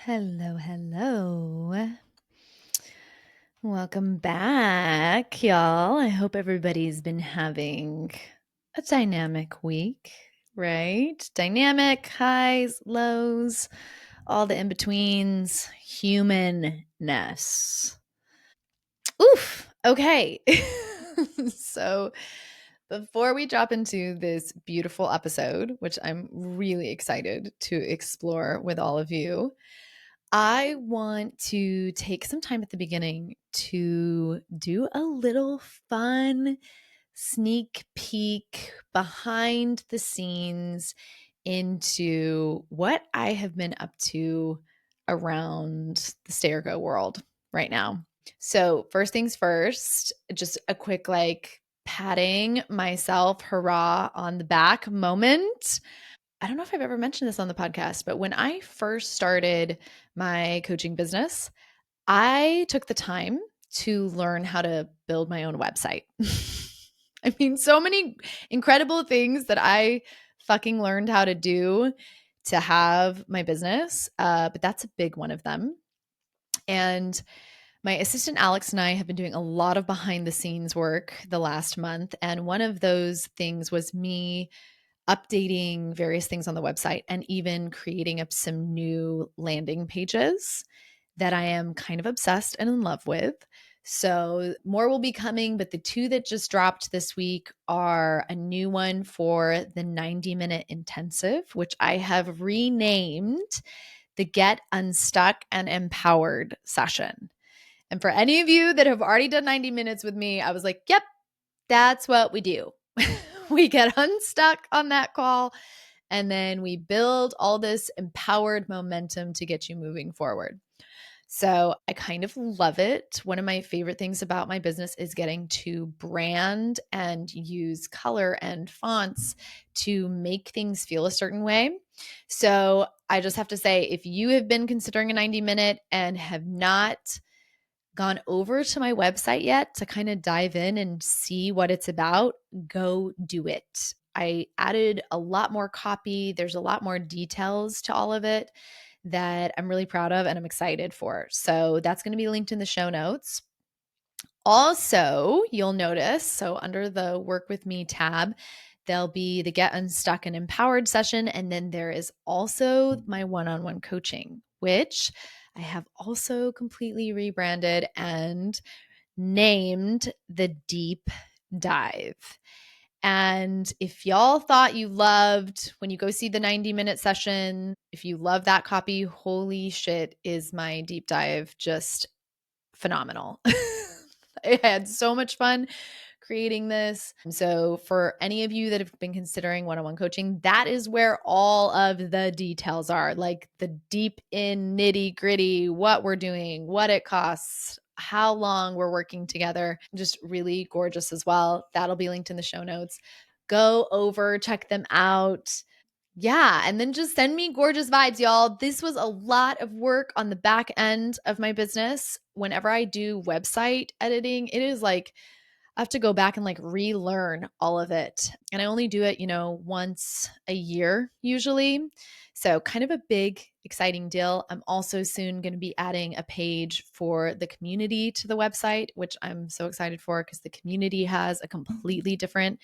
Hello, hello. Welcome back, y'all. I hope everybody's been having a dynamic week, right? Dynamic highs, lows, all the in betweens, humanness. Oof. Okay. So, before we drop into this beautiful episode, which I'm really excited to explore with all of you, I want to take some time at the beginning to do a little fun sneak peek behind the scenes into what I have been up to around the Stay or Go world right now. So, first things first, just a quick patting myself hurrah on the back moment. I don't know if I've ever mentioned this on the podcast, but when I first started my coaching business, I took the time to learn how to build my own website. I mean, so many incredible things that I fucking learned how to do to have my business, but that's a big one of them. And my assistant Alex and I have been doing a lot of behind the scenes work the last month. And one of those things was me updating various things on the website and even creating up some new landing pages that I am kind of obsessed and in love with. So, more will be coming, but the two that just dropped this week are a new one for the 90-minute intensive, which I have renamed the Get Unstuck and Empowered session. And for any of you that have already done 90 minutes with me, I was like, yep, that's what we do. We get unstuck on that call, and then we build all this empowered momentum to get you moving forward. So I kind of love it. One of my favorite things about my business is getting to brand and use color and fonts to make things feel a certain way. So I just have to say, if you have been considering a 90-minute and have not gone over to my website yet to kind of dive in and see what it's about, go do it. I added a lot more copy. There's a lot more details to all of it that I'm really proud of and I'm excited for. So that's going to be linked in the show notes. Also, you'll notice, so under the Work With Me tab, there'll be the Get Unstuck and Empowered session. And then there is also my one-on-one coaching, which I have also completely rebranded and named the Deep Dive. And if y'all thought you loved when you go see the 90-minute session, if you love that copy, holy shit, is my deep dive just phenomenal. I had so much fun creating this. So, for any of you that have been considering one on one coaching, that is where all of the details are, like the deep in nitty gritty, what we're doing, what it costs, how long we're working together. Just really gorgeous as well. That'll be linked in the show notes. Go over, check them out. Yeah, and then just send me gorgeous vibes, y'all. This was a lot of work on the back end of my business. Whenever I do website editing, it is like I have to go back and relearn all of it. And I only do it, once a year usually. So, kind of a big, exciting deal. I'm also soon going to be adding a page for the community to the website, which I'm so excited for because the community has a completely different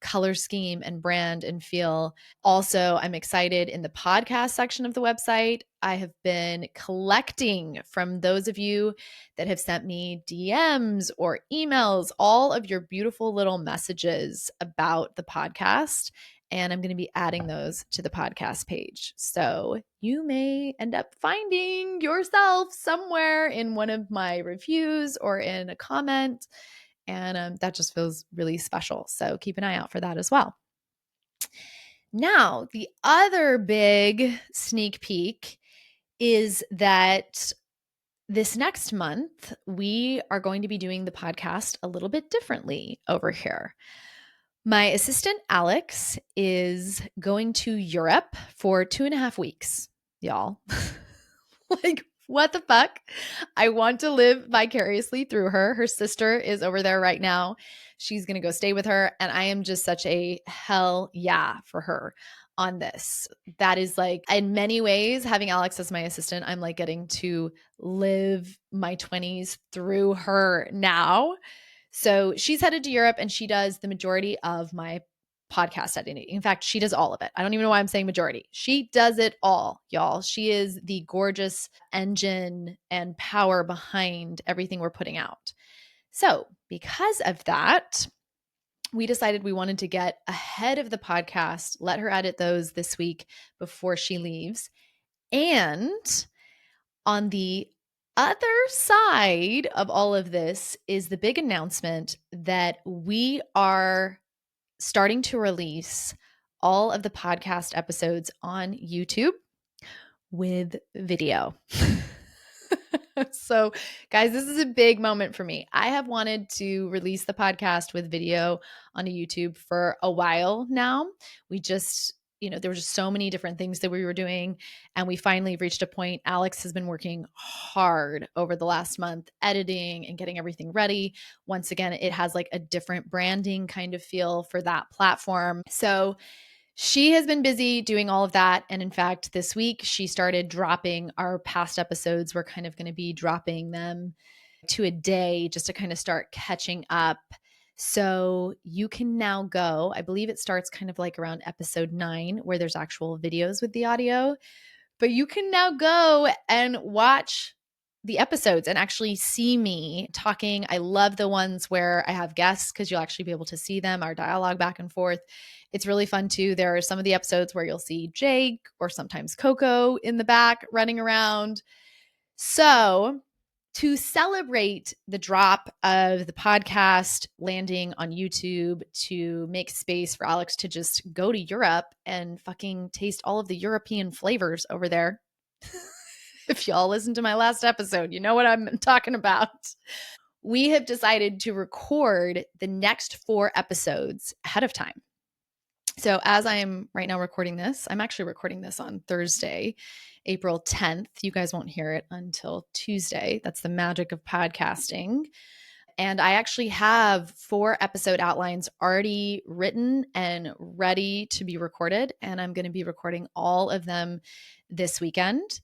color scheme and brand and feel. Also, I'm excited in the podcast section of the website. I have been collecting from those of you that have sent me DMs or emails, all of your beautiful little messages about the podcast. And I'm going to be adding those to the podcast page. So you may end up finding yourself somewhere in one of my reviews or in a comment. And that just feels really special. So keep an eye out for that as well. Now, the other big sneak peek is that this next month, we are going to be doing the podcast a little bit differently over here. My assistant, Alex, is going to Europe for 2.5 weeks, y'all. What the fuck? I want to live vicariously through her. Her sister is over there right now. She's going to go stay with her. And I am just such a hell yeah for her on this. That is like, in many ways, having Alex as my assistant, I'm like getting to live my 20s through her now. So she's headed to Europe and she does the majority of my podcast editing. In fact, she does all of it. I don't even know why I'm saying majority. She does it all, y'all. She is the gorgeous engine and power behind everything we're putting out. So, because of that, we decided we wanted to get ahead of the podcast, let her edit those this week before she leaves. And on the other side of all of this is the big announcement that we are starting to release all of the podcast episodes on YouTube with video. So, guys, this is a big moment for me. I have wanted to release the podcast with video on YouTube for a while now. We just, there were just so many different things that we were doing. And we finally reached a point. Alex has been working hard over the last month, editing and getting everything ready. Once again, it has like a different branding kind of feel for that platform. So, she has been busy doing all of that. And in fact, this week she started dropping our past episodes. We're kind of going to be dropping them to a day just to kind of start catching up. So you can now go, I believe it starts kind of like around episode 9, where there's actual videos with the audio. But you can now go and watch the episodes and actually see me talking. I love the ones where I have guests because you'll actually be able to see them, our dialogue back and forth. It's really fun too. There are some of the episodes where you'll see Jake or sometimes Coco in the back running around. So, to celebrate the drop of the podcast landing on YouTube, to make space for Alex to just go to Europe and fucking taste all of the European flavors over there. If y'all listen to my last episode, you know what I'm talking about. We have decided to record the next 4 episodes ahead of time. So, as I am right now recording this, I'm actually recording this on Thursday, April 10th. You guys won't hear it until Tuesday. That's the magic of podcasting. And I actually have 4 episode outlines already written and ready to be recorded. And I'm going to be recording all of them this weekend.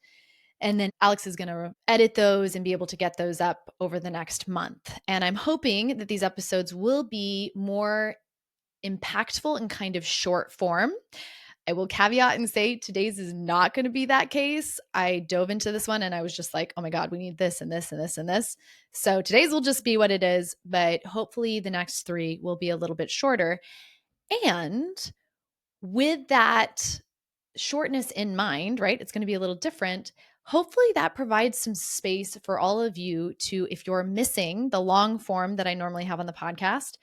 And then Alex is going to edit those and be able to get those up over the next month. And I'm hoping that these episodes will be more impactful and kind of short form. I will caveat and say today's is not going to be that case. I dove into this one and I was just like, oh my God, we need this and this and this and this. So today's will just be what it is, but hopefully the next 3 will be a little bit shorter. And with that shortness in mind, right? It's going to be a little different. Hopefully that provides some space for all of you to, if you're missing the long form that I normally have on the podcast,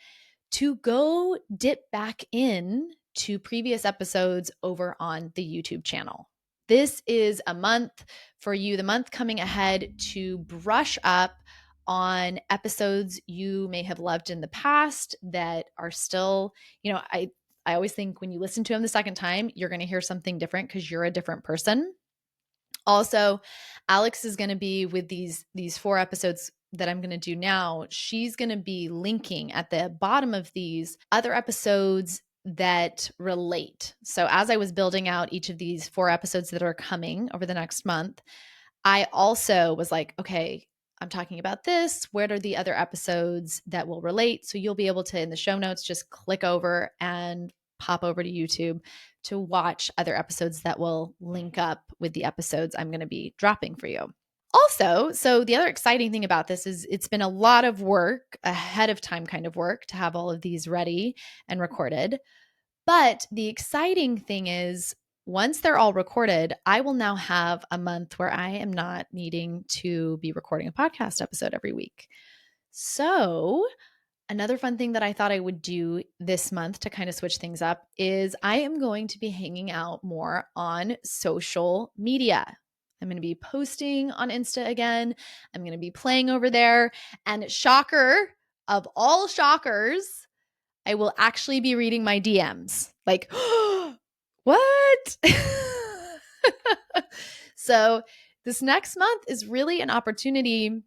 to go dip back in to previous episodes over on the YouTube channel. This is a month for you, the month coming ahead, to brush up on episodes you may have loved in the past that are still, I always think when you listen to them the second time, you're going to hear something different because you're a different person. Also, Alex is going to be with these 4 episodes that I'm going to do now. She's going to be linking at the bottom of these other episodes that relate. So as I was building out each of these 4 episodes that are coming over the next month, I also was like, okay, I'm talking about this. Where are the other episodes that will relate? So you'll be able to, in the show notes, just click over and pop over to YouTube to watch other episodes that will link up with the episodes I'm going to be dropping for you. Also, so the other exciting thing about this is it's been a lot of work, ahead of time kind of work, to have all of these ready and recorded. But the exciting thing is, once they're all recorded, I will now have a month where I am not needing to be recording a podcast episode every week. So, another fun thing that I thought I would do this month to kind of switch things up is I am going to be hanging out more on social media. I'm going to be posting on Insta again. I'm going to be playing over there. And shocker of all shockers, I will actually be reading my DMs. Like, what? So this next month is really an opportunity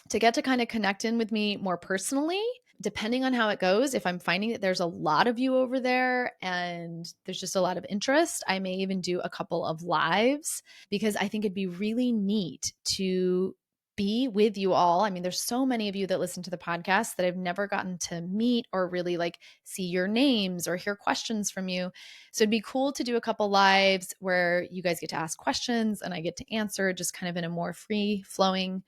to get to kind of connect in with me more personally. Depending on how it goes, if I'm finding that there's a lot of you over there and there's just a lot of interest, I may even do a couple of lives because I think it'd be really neat to be with you all. I mean, there's so many of you that listen to the podcast that I've never gotten to meet or really like see your names or hear questions from you. So it'd be cool to do a couple lives where you guys get to ask questions and I get to answer just kind of in a more free flowing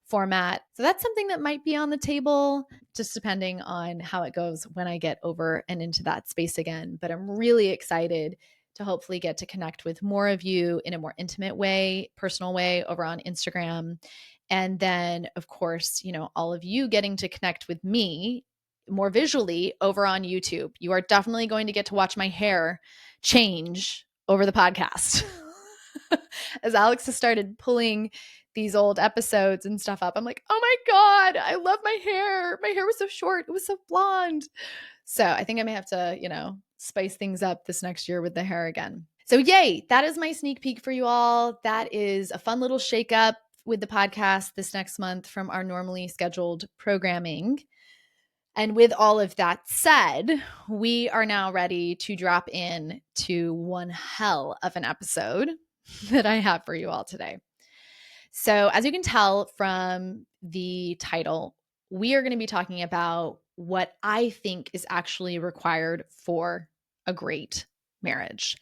format. So that's something that might be on the table, just depending on how it goes when I get over and into that space again. But I'm really excited to hopefully get to connect with more of you in a more intimate way, personal way over on Instagram. And then, of course, all of you getting to connect with me more visually over on YouTube. You are definitely going to get to watch my hair change over the podcast. As Alex has started pulling these old episodes and stuff up, I'm like, oh my God, I love my hair. My hair was so short. It was so blonde. So I think I may have to, spice things up this next year with the hair again. So yay, that is my sneak peek for you all. That is a fun little shakeup with the podcast this next month from our normally scheduled programming. And with all of that said, we are now ready to drop in to one hell of an episode that I have for you all today. So, as you can tell from the title, we are going to be talking about what I think is actually required for a great marriage.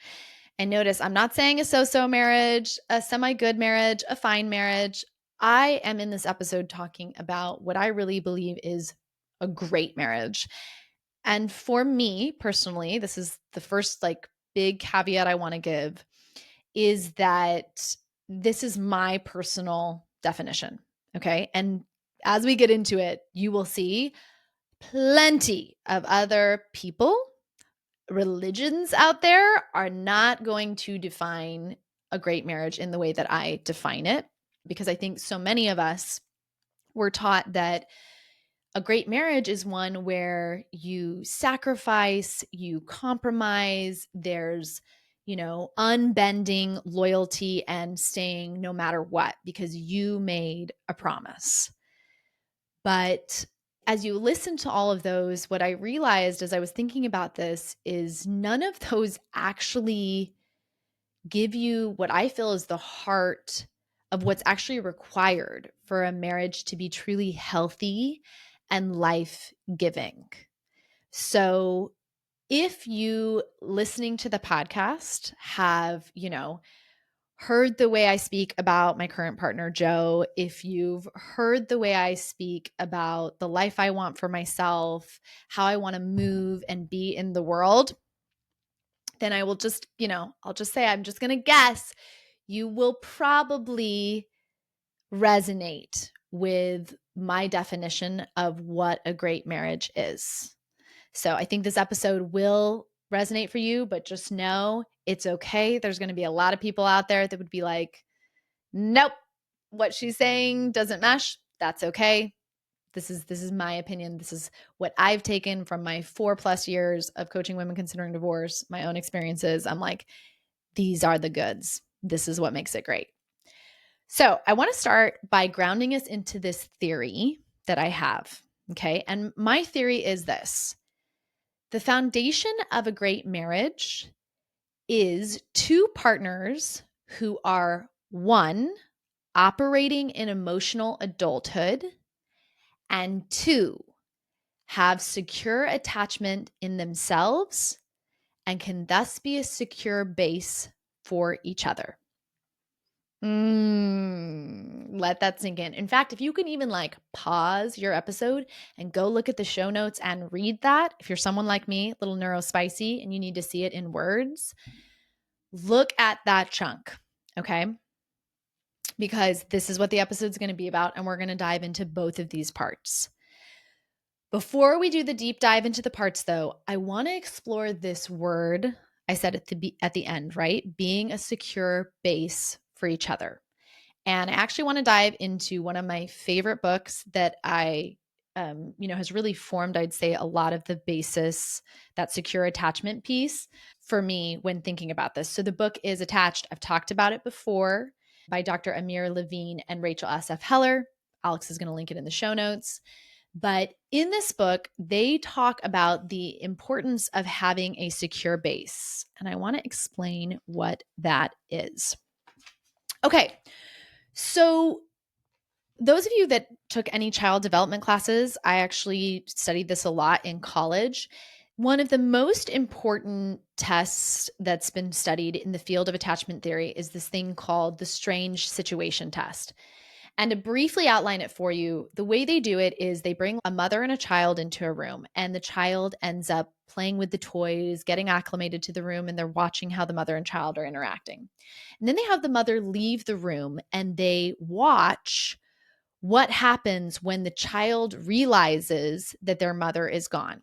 And notice, I'm not saying a so-so marriage, a semi-good marriage, a fine marriage. I am in this episode talking about what I really believe is a great marriage. And for me personally, this is the first big caveat I want to give, is that this is my personal definition. Okay. And as we get into it, you will see plenty of other people, religions out there are not going to define a great marriage in the way that I define it, because I think so many of us were taught that a great marriage is one where you sacrifice, you compromise, there's unbending loyalty and staying no matter what because you made a promise. But as you listen to all of those, what I realized as I was thinking about this is none of those actually give you what I feel is the heart of what's actually required for a marriage to be truly healthy and life-giving. So if you listening to the podcast have, heard the way I speak about my current partner, Joe, if you've heard the way I speak about the life I want for myself, how I want to move and be in the world, then I will just, I'll just say, I'm just going to guess, you will probably resonate with my definition of what a great marriage is. So I think this episode will resonate for you, but just know it's okay. There's going to be a lot of people out there that would be like, nope, what she's saying doesn't mesh. That's okay. This is my opinion. This is what I've taken from my 4+ years of coaching women considering divorce, my own experiences. I'm like, these are the goods. This is what makes it great. So I want to start by grounding us into this theory that I have. Okay. And my theory is this: the foundation of a great marriage is two partners who are, one, operating in emotional adulthood, and two, have secure attachment in themselves and can thus be a secure base for each other. Let that sink in. In fact, if you can even pause your episode and go look at the show notes and read that, if you're someone like me, a little neurospicy, and you need to see it in words, look at that chunk, okay? Because this is what the episode's going to be about, and we're going to dive into both of these parts. Before we do the deep dive into the parts, though, I want to explore this word I said at the end, right? Being a secure base for each other. And I actually want to dive into one of my favorite books that has really formed, I'd say, a lot of the basis, that secure attachment piece for me when thinking about this. So the book is attached. I've talked about it before. by Dr. Amir Levine and Rachel S.F. Heller. Alex is going to link it in the show notes. But in this book, they talk about the importance of having a secure base. And I want to explain what that is. Okay, so those of you that took any child development classes, I actually studied this a lot in college. One of the most important tests that's been studied in the field of attachment theory is this thing called the strange situation test. And to briefly outline it for you, the way they do it is they bring a mother and a child into a room, and the child ends up playing with the toys, getting acclimated to the room, and they're watching how the mother and child are interacting. And then they have the mother leave the room and they watch what happens when the child realizes that their mother is gone.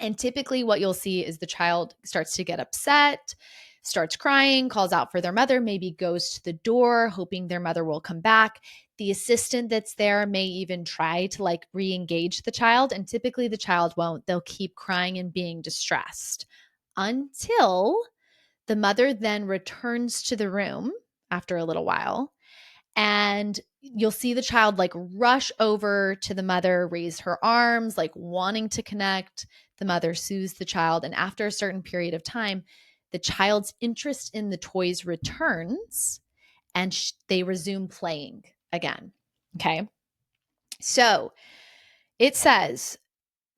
And typically, what you'll see is the child starts to get upset, starts crying, calls out for their mother, maybe goes to the door, hoping their mother will come back. The assistant that's there may even try to like re-engage the child. And typically, the child won't. They'll keep crying and being distressed until the mother then returns to the room after a little while. And you'll see the child like rush over to the mother, raise her arms, like wanting to connect. The mother soothes the child. And after a certain period of time, the child's interest in the toys returns and they resume playing again. Okay. So it says,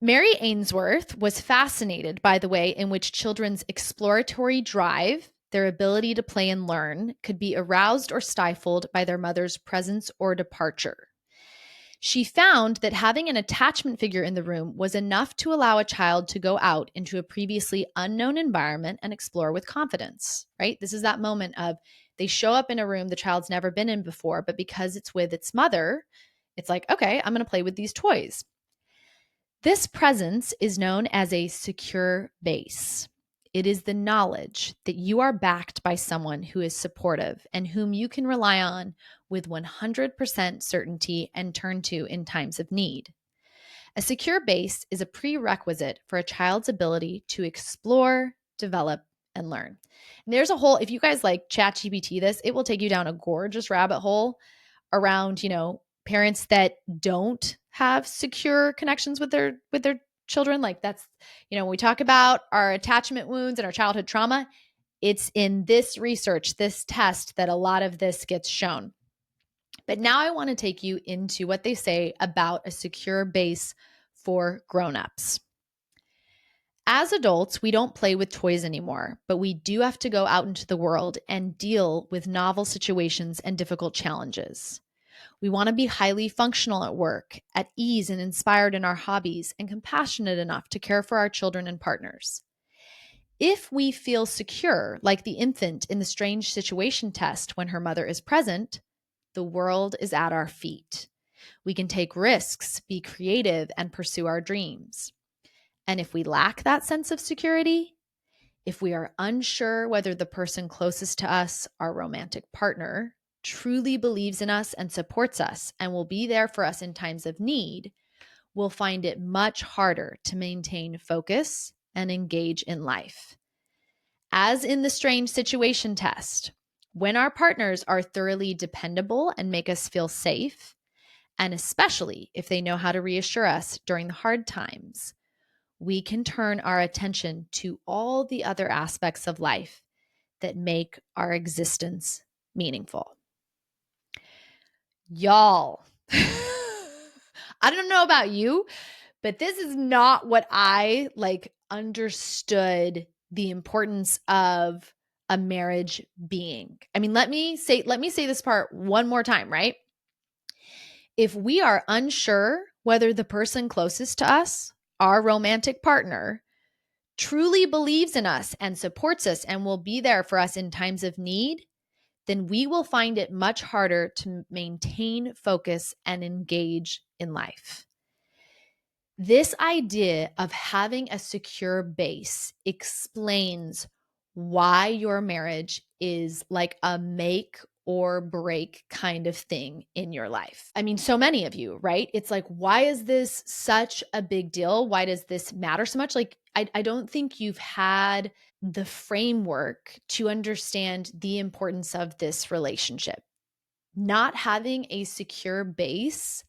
Mary Ainsworth was fascinated by the way in which children's exploratory drive, their ability to play and learn, could be aroused or stifled by their mother's presence or departure. She found that having an attachment figure in the room was enough to allow a child to go out into a previously unknown environment and explore with confidence, right? This is that moment of they show up in a room the child's never been in before, but because it's with its mother, it's like, okay, I'm going to play with these toys. This presence is known as a secure base. It is the knowledge that you are backed by someone who is supportive and whom you can rely on with 100% certainty and turn to in times of need. A secure base is a prerequisite for a child's ability to explore, develop, and learn. And there's a whole, if you guys like ChatGPT this, it will take you down a gorgeous rabbit hole around, parents that don't have secure connections with their children. Like that's, when we talk about our attachment wounds and our childhood trauma, it's in this research, this test, that a lot of this gets shown. But now I want to take you into what they say about a secure base for grown-ups. As adults, we don't play with toys anymore, but we do have to go out into the world and deal with novel situations and difficult challenges. We want to be highly functional at work, at ease and inspired in our hobbies, and compassionate enough to care for our children and partners. If we feel secure, like the infant in the strange situation test when her mother is present, the world is at our feet. We can take risks, be creative, and pursue our dreams. And if we lack that sense of security, if we are unsure whether the person closest to us, our romantic partner, truly believes in us and supports us and will be there for us in times of need, we'll find it much harder to maintain focus and engage in life. As in the strange situation test, when our partners are thoroughly dependable and make us feel safe, and especially if they know how to reassure us during the hard times, we can turn our attention to all the other aspects of life that make our existence meaningful. Y'all, I don't know about you, but this is not what I understood the importance of a marriage being. I mean, let me say this part one more time, right? If we are unsure whether the person closest to us, our romantic partner, truly believes in us and supports us and will be there for us in times of need, then we will find it much harder to maintain focus and engage in life. This idea of having a secure base explains why your marriage is like a make or break kind of thing in your life. I mean, so many of you, right? It's like, why is this such a big deal? Why does this matter so much? Like, I don't think you've had the framework to understand the importance of this relationship. Not having a secure base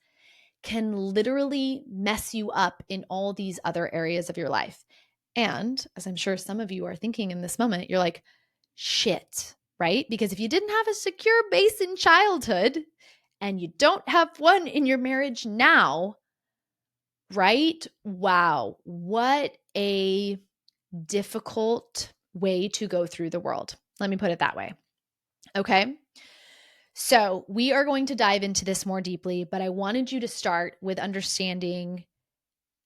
can literally mess you up in all these other areas of your life. And as I'm sure some of you are thinking in this moment, you're like, shit, right? Because if you didn't have a secure base in childhood and you don't have one in your marriage now, right? Wow, what a difficult way to go through the world. Let me put it that way. Okay. So we are going to dive into this more deeply, but I wanted you to start with understanding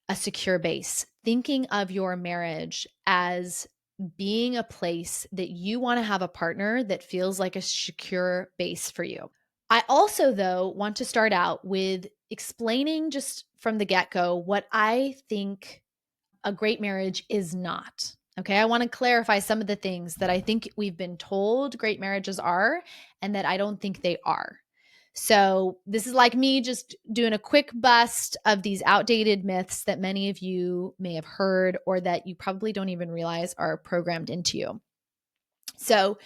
a secure base, thinking of your marriage as being a place that you want to have a partner that feels like a secure base for you. I also, though, want to start out with explaining just from the get go what I think a great marriage is not. Okay. I want to clarify some of the things that I think we've been told great marriages are and that I don't think they are. So, this is like me just doing a quick bust of these outdated myths that many of you may have heard or that you probably don't even realize are programmed into you. So,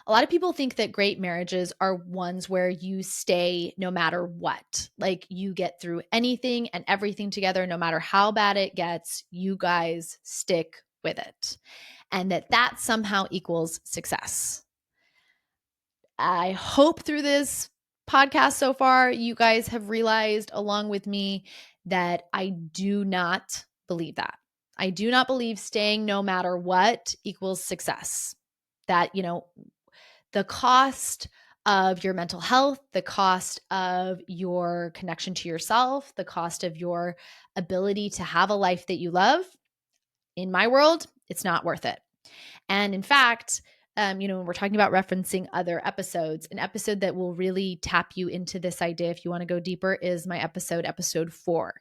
a lot of people think that great marriages are ones where you stay no matter what. Like you get through anything and everything together, no matter how bad it gets, you guys stick with it. And that somehow equals success. I hope through this podcast so far, you guys have realized along with me that I do not believe that. I do not believe staying no matter what equals success. That, the cost of your mental health, the cost of your connection to yourself, the cost of your ability to have a life that you love, in my world, it's not worth it. And in fact, when we're talking about referencing other episodes, an episode that will really tap you into this idea if you want to go deeper is my episode 4,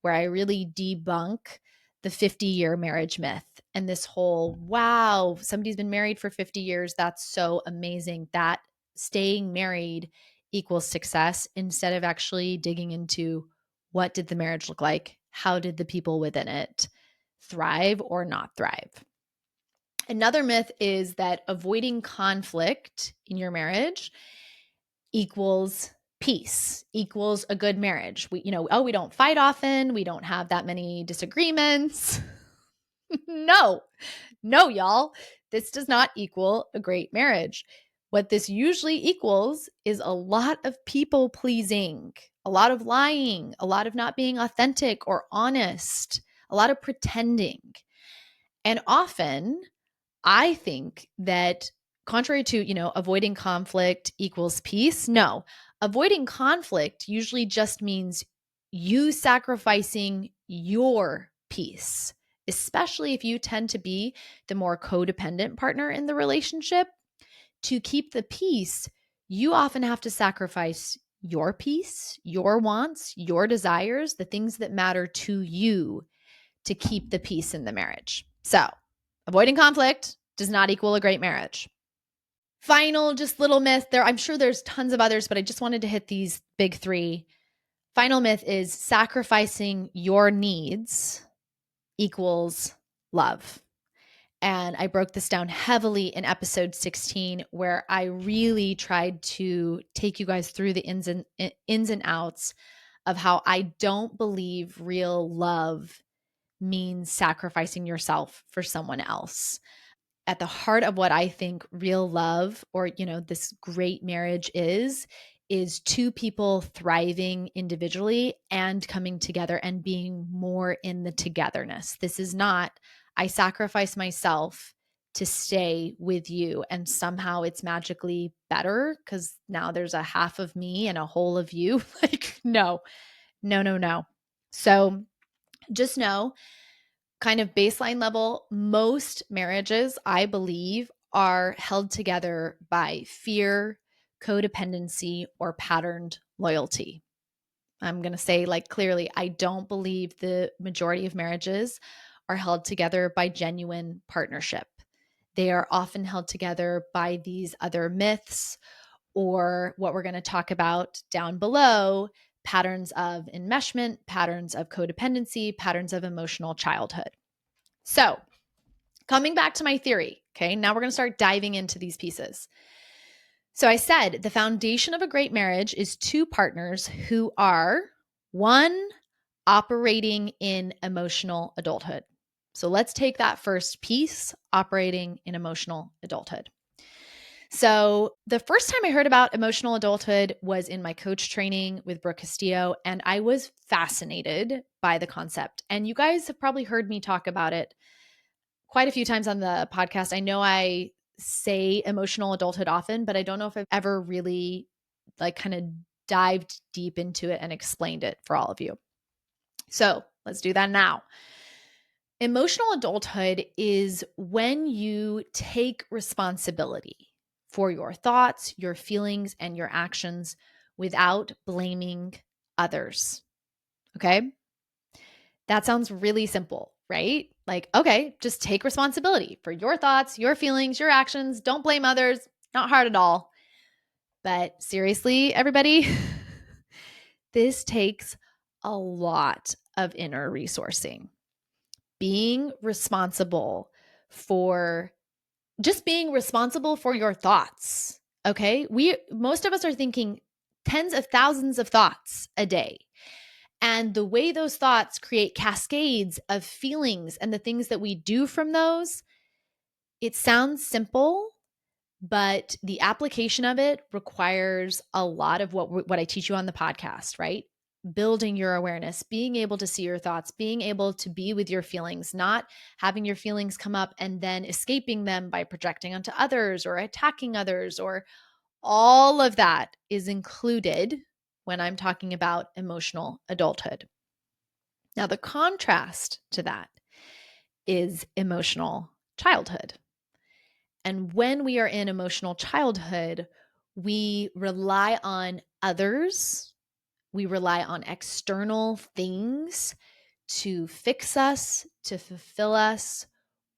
where I really debunk the 50-year marriage myth and this whole, wow, somebody's been married for 50 years. That's so amazing. That staying married equals success, instead of actually digging into what did the marriage look like? How did the people within it thrive or not thrive? Another myth is that avoiding conflict in your marriage equals peace, equals a good marriage. We don't fight often, we don't have that many disagreements. No, y'all. This does not equal a great marriage. What this usually equals is a lot of people pleasing, a lot of lying, a lot of not being authentic or honest, a lot of pretending. And often, I think that contrary to, avoiding conflict equals peace, no, avoiding conflict usually just means you sacrificing your peace, especially if you tend to be the more codependent partner in the relationship. To keep the peace, you often have to sacrifice your peace, your wants, your desires, the things that matter to you to keep the peace in the marriage. So, avoiding conflict does not equal a great marriage. Final, just little myth there. I'm sure there's tons of others, but I just wanted to hit these big 3. Final myth is sacrificing your needs equals love. And I broke this down heavily in episode 16, where I really tried to take you guys through the ins and outs of how I don't believe real love means sacrificing yourself for someone else. At the heart of what I think real love or, this great marriage is two people thriving individually and coming together and being more in the togetherness. This is not, I sacrifice myself to stay with you and somehow it's magically better because now there's a half of me and a whole of you. Like, no. So just know, kind of baseline level, most marriages, I believe, are held together by fear, codependency, or patterned loyalty. I'm going to say, like, clearly, I don't believe the majority of marriages are held together by genuine partnership. They are often held together by these other myths or what we're going to talk about down below, patterns of enmeshment, patterns of codependency, patterns of emotional childhood. So, coming back to my theory, okay, now we're going to start diving into these pieces. So I said the foundation of a great marriage is two partners who are, one, operating in emotional adulthood. So let's take that first piece, operating in emotional adulthood. So the first time I heard about emotional adulthood was in my coach training with Brooke Castillo, and I was fascinated by the concept. And you guys have probably heard me talk about it quite a few times on the podcast. I know I say emotional adulthood often, but I don't know if I've ever really kind of dived deep into it and explained it for all of you. So let's do that now. Emotional adulthood is when you take responsibility for your thoughts, your feelings, and your actions without blaming others. Okay. That sounds really simple, right? Like, okay, just take responsibility for your thoughts, your feelings, your actions. Don't blame others. Not hard at all. But seriously, everybody, this takes a lot of inner resourcing. Being responsible for being responsible for your thoughts. Okay. Most of us are thinking tens of thousands of thoughts a day. And the way those thoughts create cascades of feelings and the things that we do from those, it sounds simple, but the application of it requires a lot of what I teach you on the podcast, right? Building your awareness, being able to see your thoughts, being able to be with your feelings, not having your feelings come up and then escaping them by projecting onto others or attacking others, or all of that is included when I'm talking about emotional adulthood. Now, the contrast to that is emotional childhood. And when we are in emotional childhood, we rely on others, we rely on external things to fix us, to fulfill us,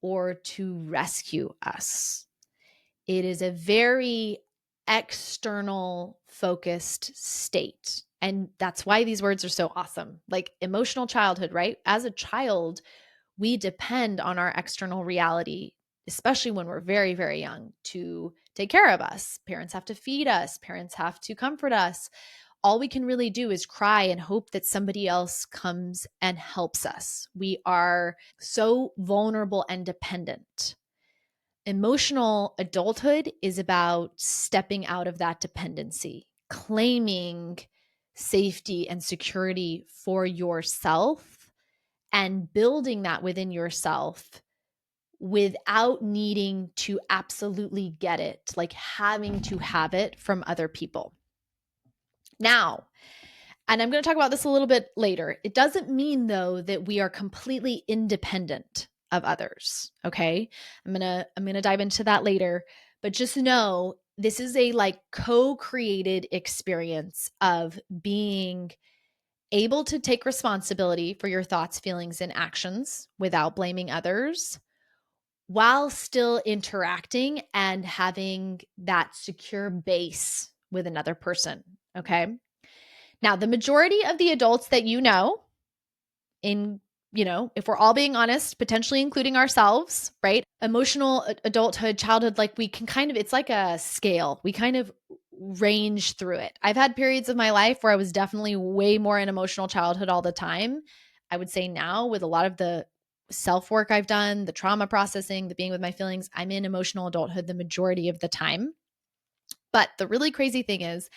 or to rescue us. It is a very external focused state. And that's why these words are so awesome. Like emotional childhood, right? As a child, we depend on our external reality, especially when we're very, very young, to take care of us. Parents have to feed us, parents have to comfort us. All we can really do is cry and hope that somebody else comes and helps us. We are so vulnerable and dependent. Emotional adulthood is about stepping out of that dependency, claiming safety and security for yourself, and building that within yourself without needing to absolutely get it, like having to have it from other people. Now, and I'm going to talk about this a little bit later. It doesn't mean, though, that we are completely independent of others. Okay. I'm going to dive into that later, but just know this is a co-created experience of being able to take responsibility for your thoughts, feelings, and actions without blaming others, while still interacting and having that secure base with another person. Okay. Now, the majority of the adults that if we're all being honest, potentially including ourselves, right? Emotional adulthood, childhood, it's like a scale. We kind of range through it. I've had periods of my life where I was definitely way more in emotional childhood all the time. I would say now, with a lot of the self work I've done, the trauma processing, the being with my feelings, I'm in emotional adulthood the majority of the time. But the really crazy thing is,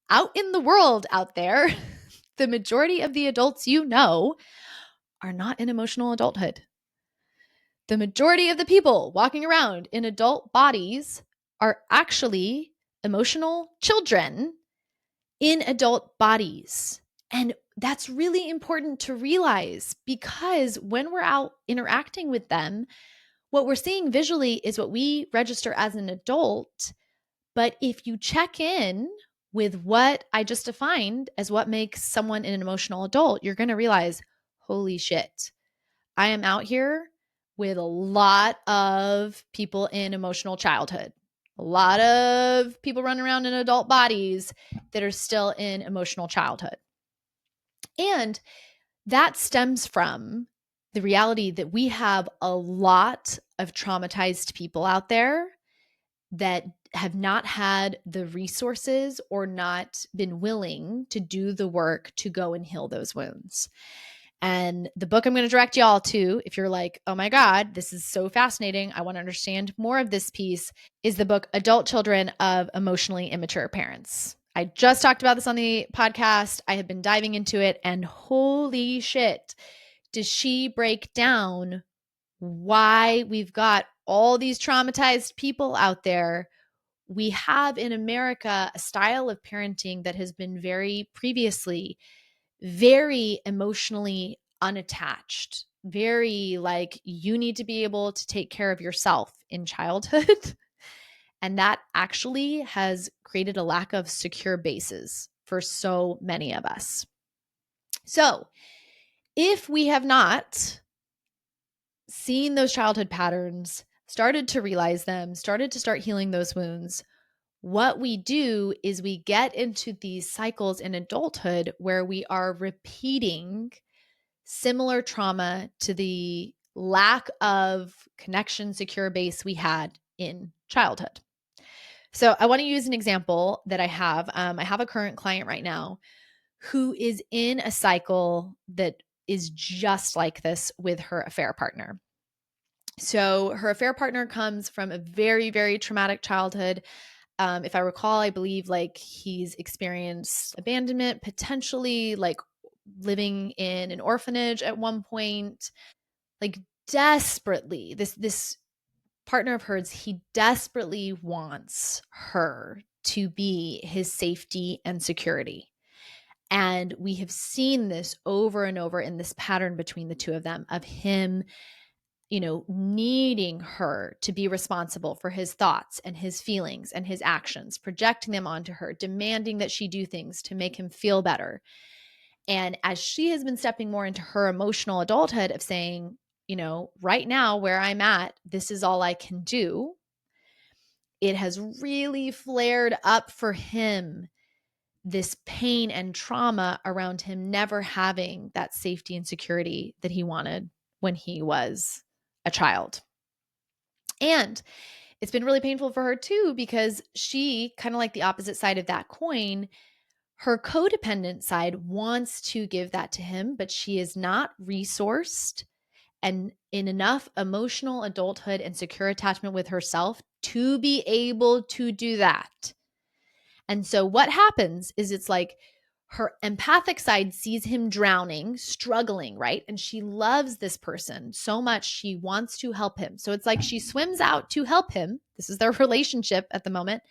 out in the world out there, the majority of the adults are not in emotional adulthood. The majority of the people walking around in adult bodies are actually emotional children in adult bodies. And that's really important to realize, because when we're out interacting with them, what we're seeing visually is what we register as an adult. But if you check in with what I just defined as what makes someone an emotional adult, you're going to realize, holy shit, I am out here with a lot of people in emotional childhood, a lot of people running around in adult bodies that are still in emotional childhood. And that stems from the reality that we have a lot of traumatized people out there that have not had the resources or not been willing to do the work to go and heal those wounds. And the book I'm going to direct y'all to, if you're like, oh my God, this is so fascinating, I want to understand more of this piece, is the book Adult Children of Emotionally Immature Parents. I just talked about this on the podcast. I have been diving into it, and holy shit, does she break down why we've got all these traumatized people out there. We have in America a style of parenting that has been previously very emotionally unattached, very like you need to be able to take care of yourself in childhood. And that actually has created a lack of secure bases for so many of us. So, if we have not seen those childhood patterns, started to realize them, started to start healing those wounds, what we do is we get into these cycles in adulthood where we are repeating similar trauma to the lack of connection, secure base we had in childhood. So I want to use an example that I have. I have a current client right now who is in a cycle that is just like this with her affair partner. So her affair partner comes from a very, very traumatic childhood. If I recall, I believe like he's experienced abandonment, potentially like living in an orphanage at one point, like desperately. This partner of hers, he desperately wants her to be his safety and security. And we have seen this over and over in this pattern between the two of them of him needing her to be responsible for his thoughts and his feelings and his actions, projecting them onto her, demanding that she do things to make him feel better. And as she has been stepping more into her emotional adulthood of saying, right now where I'm at, this is all I can do, it has really flared up for him, this pain and trauma around him never having that safety and security that he wanted when he was a child. And it's been really painful for her too, because she, kind of like the opposite side of that coin, her codependent side wants to give that to him, but she is not resourced and in enough emotional adulthood and secure attachment with herself to be able to do that. And so what happens is it's like her empathic side sees him drowning, struggling, right? And she loves this person so much, she wants to help him. So it's like she swims out to help him. This is their relationship at the moment.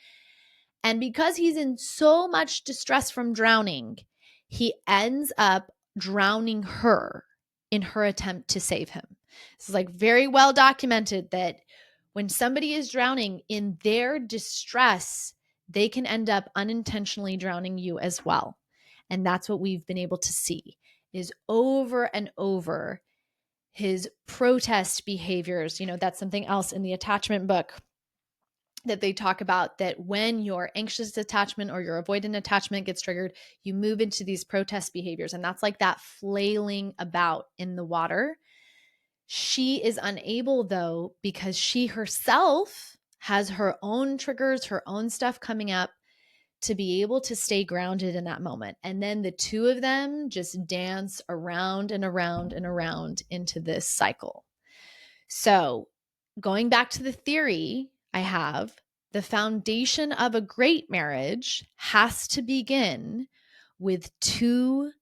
And because he's in so much distress from drowning, he ends up drowning her in her attempt to save him. This is like very well documented that when somebody is drowning in their distress, they can end up unintentionally drowning you as well. And that's what we've been able to see is over and over his protest behaviors. That's something else in the attachment book that they talk about, that when your anxious attachment or your avoidant attachment gets triggered, you move into these protest behaviors. And that's like that flailing about in the water. She is unable, though, because she herself has her own triggers, her own stuff coming up, to be able to stay grounded in that moment. And then the two of them just dance around and around and around into this cycle. So going back to the theory I have, the foundation of a great marriage has to begin with two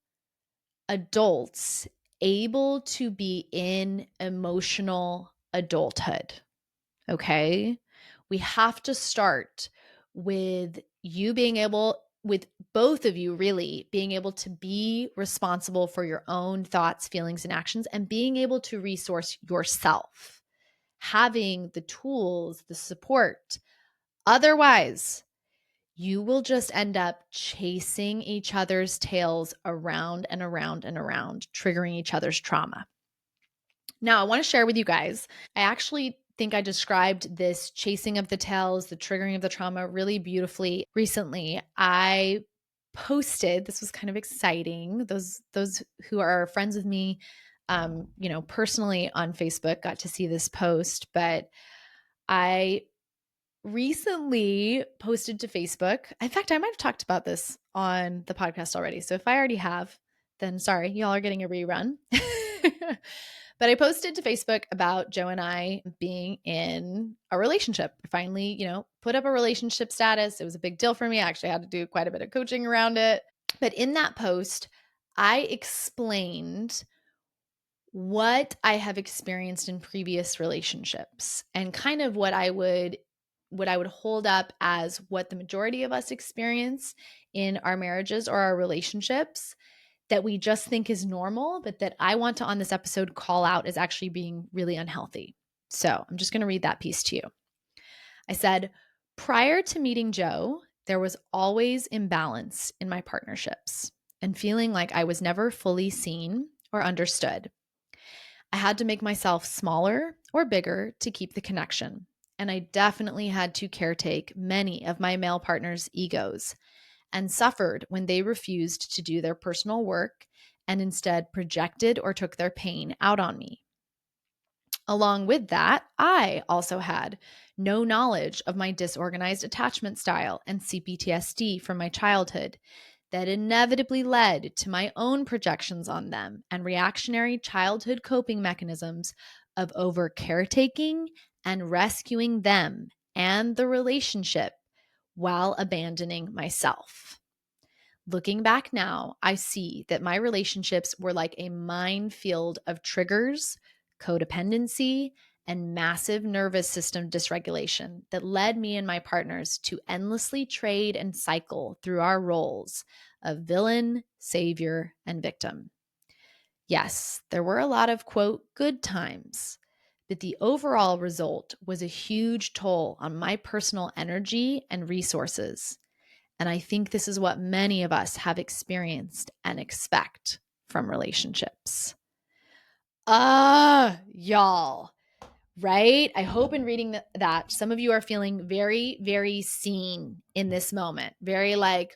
adults able to be in emotional adulthood. Okay? We have to start with you being able, with both of you really being able to be responsible for your own thoughts, feelings, and actions, and being able to resource yourself, having the tools, the support. Otherwise, you will just end up chasing each other's tails around and around and around, triggering each other's trauma. Now, I want to share with you guys, I actually think I described this chasing of the tails, the triggering of the trauma really beautifully recently. I posted, this was kind of exciting. Those who are friends with me, personally on Facebook got to see this post, but I recently posted to Facebook. In fact, I might have talked about this on the podcast already. So if I already have, then sorry, y'all are getting a rerun. But I posted to Facebook about Joe and I being in a relationship. I finally, put up a relationship status. It was a big deal for me. I actually had to do quite a bit of coaching around it. But in that post, I explained what I have experienced in previous relationships and kind of what I would hold up as what the majority of us experience in our marriages or our relationships that we just think is normal, but that I want to on this episode call out as actually being really unhealthy. So, I'm just going to read that piece to you. I said, prior to meeting Joe, there was always imbalance in my partnerships and feeling like I was never fully seen or understood. I had to make myself smaller or bigger to keep the connection. And I definitely had to caretake many of my male partners' egos and suffered when they refused to do their personal work and instead projected or took their pain out on me. Along with that, I also had no knowledge of my disorganized attachment style and CPTSD from my childhood that inevitably led to my own projections on them and reactionary childhood coping mechanisms of over caretaking and rescuing them and the relationship while abandoning myself. Looking back now, I see that my relationships were like a minefield of triggers, codependency, and massive nervous system dysregulation that led me and my partners to endlessly trade and cycle through our roles of villain, savior, and victim. Yes, there were a lot of, quote, good times, but the overall result was a huge toll on my personal energy and resources. And I think this is what many of us have experienced and expect from relationships. Y'all, right? I hope in reading that some of you are feeling very, very seen in this moment. Very like,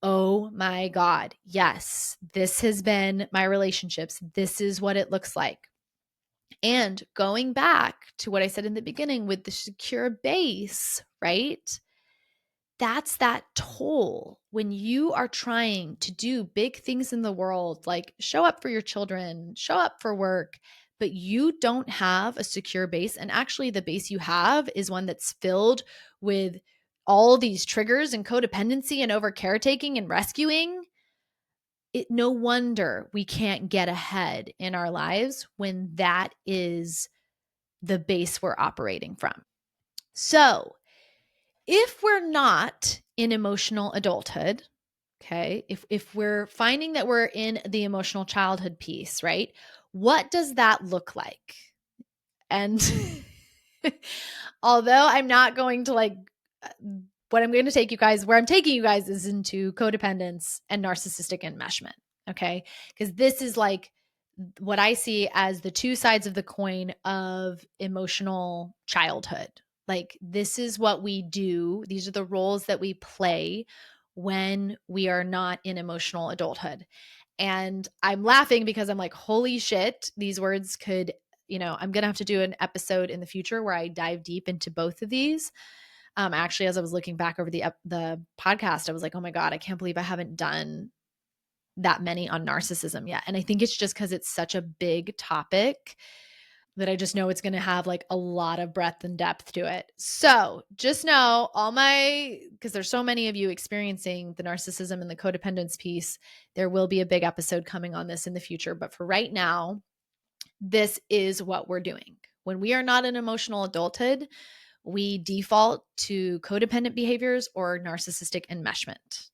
oh my God, yes, this has been my relationships. This is what it looks like. And going back to what I said in the beginning with the secure base, right? That's that toll when you are trying to do big things in the world, like show up for your children, show up for work, but you don't have a secure base. And actually, the base you have is one that's filled with all these triggers and codependency and over caretaking and rescuing. No wonder we can't get ahead in our lives when that is the base we're operating from. So, if we're not in emotional adulthood, okay, if we're finding that we're in the emotional childhood piece, right? What does that look like? And although I'm not going to what I'm going to take you guys, where I'm taking you guys is into codependence and narcissistic enmeshment, okay? Because this is like what I see as the two sides of the coin of emotional childhood. Like, this is what we do. These are the roles that we play when we are not in emotional adulthood. And I'm laughing because I'm like, holy shit, these words could, I'm going to have to do an episode in the future where I dive deep into both of these. Actually, as I was looking back over the podcast, I was like, oh my God, I can't believe I haven't done that many on narcissism yet. And I think it's just because it's such a big topic that I just know it's going to have like a lot of breadth and depth to it. So just know because there's so many of you experiencing the narcissism and the codependence piece, there will be a big episode coming on this in the future. But for right now, this is what we're doing. When we are not in emotional adulthood, we default to codependent behaviors or narcissistic enmeshment.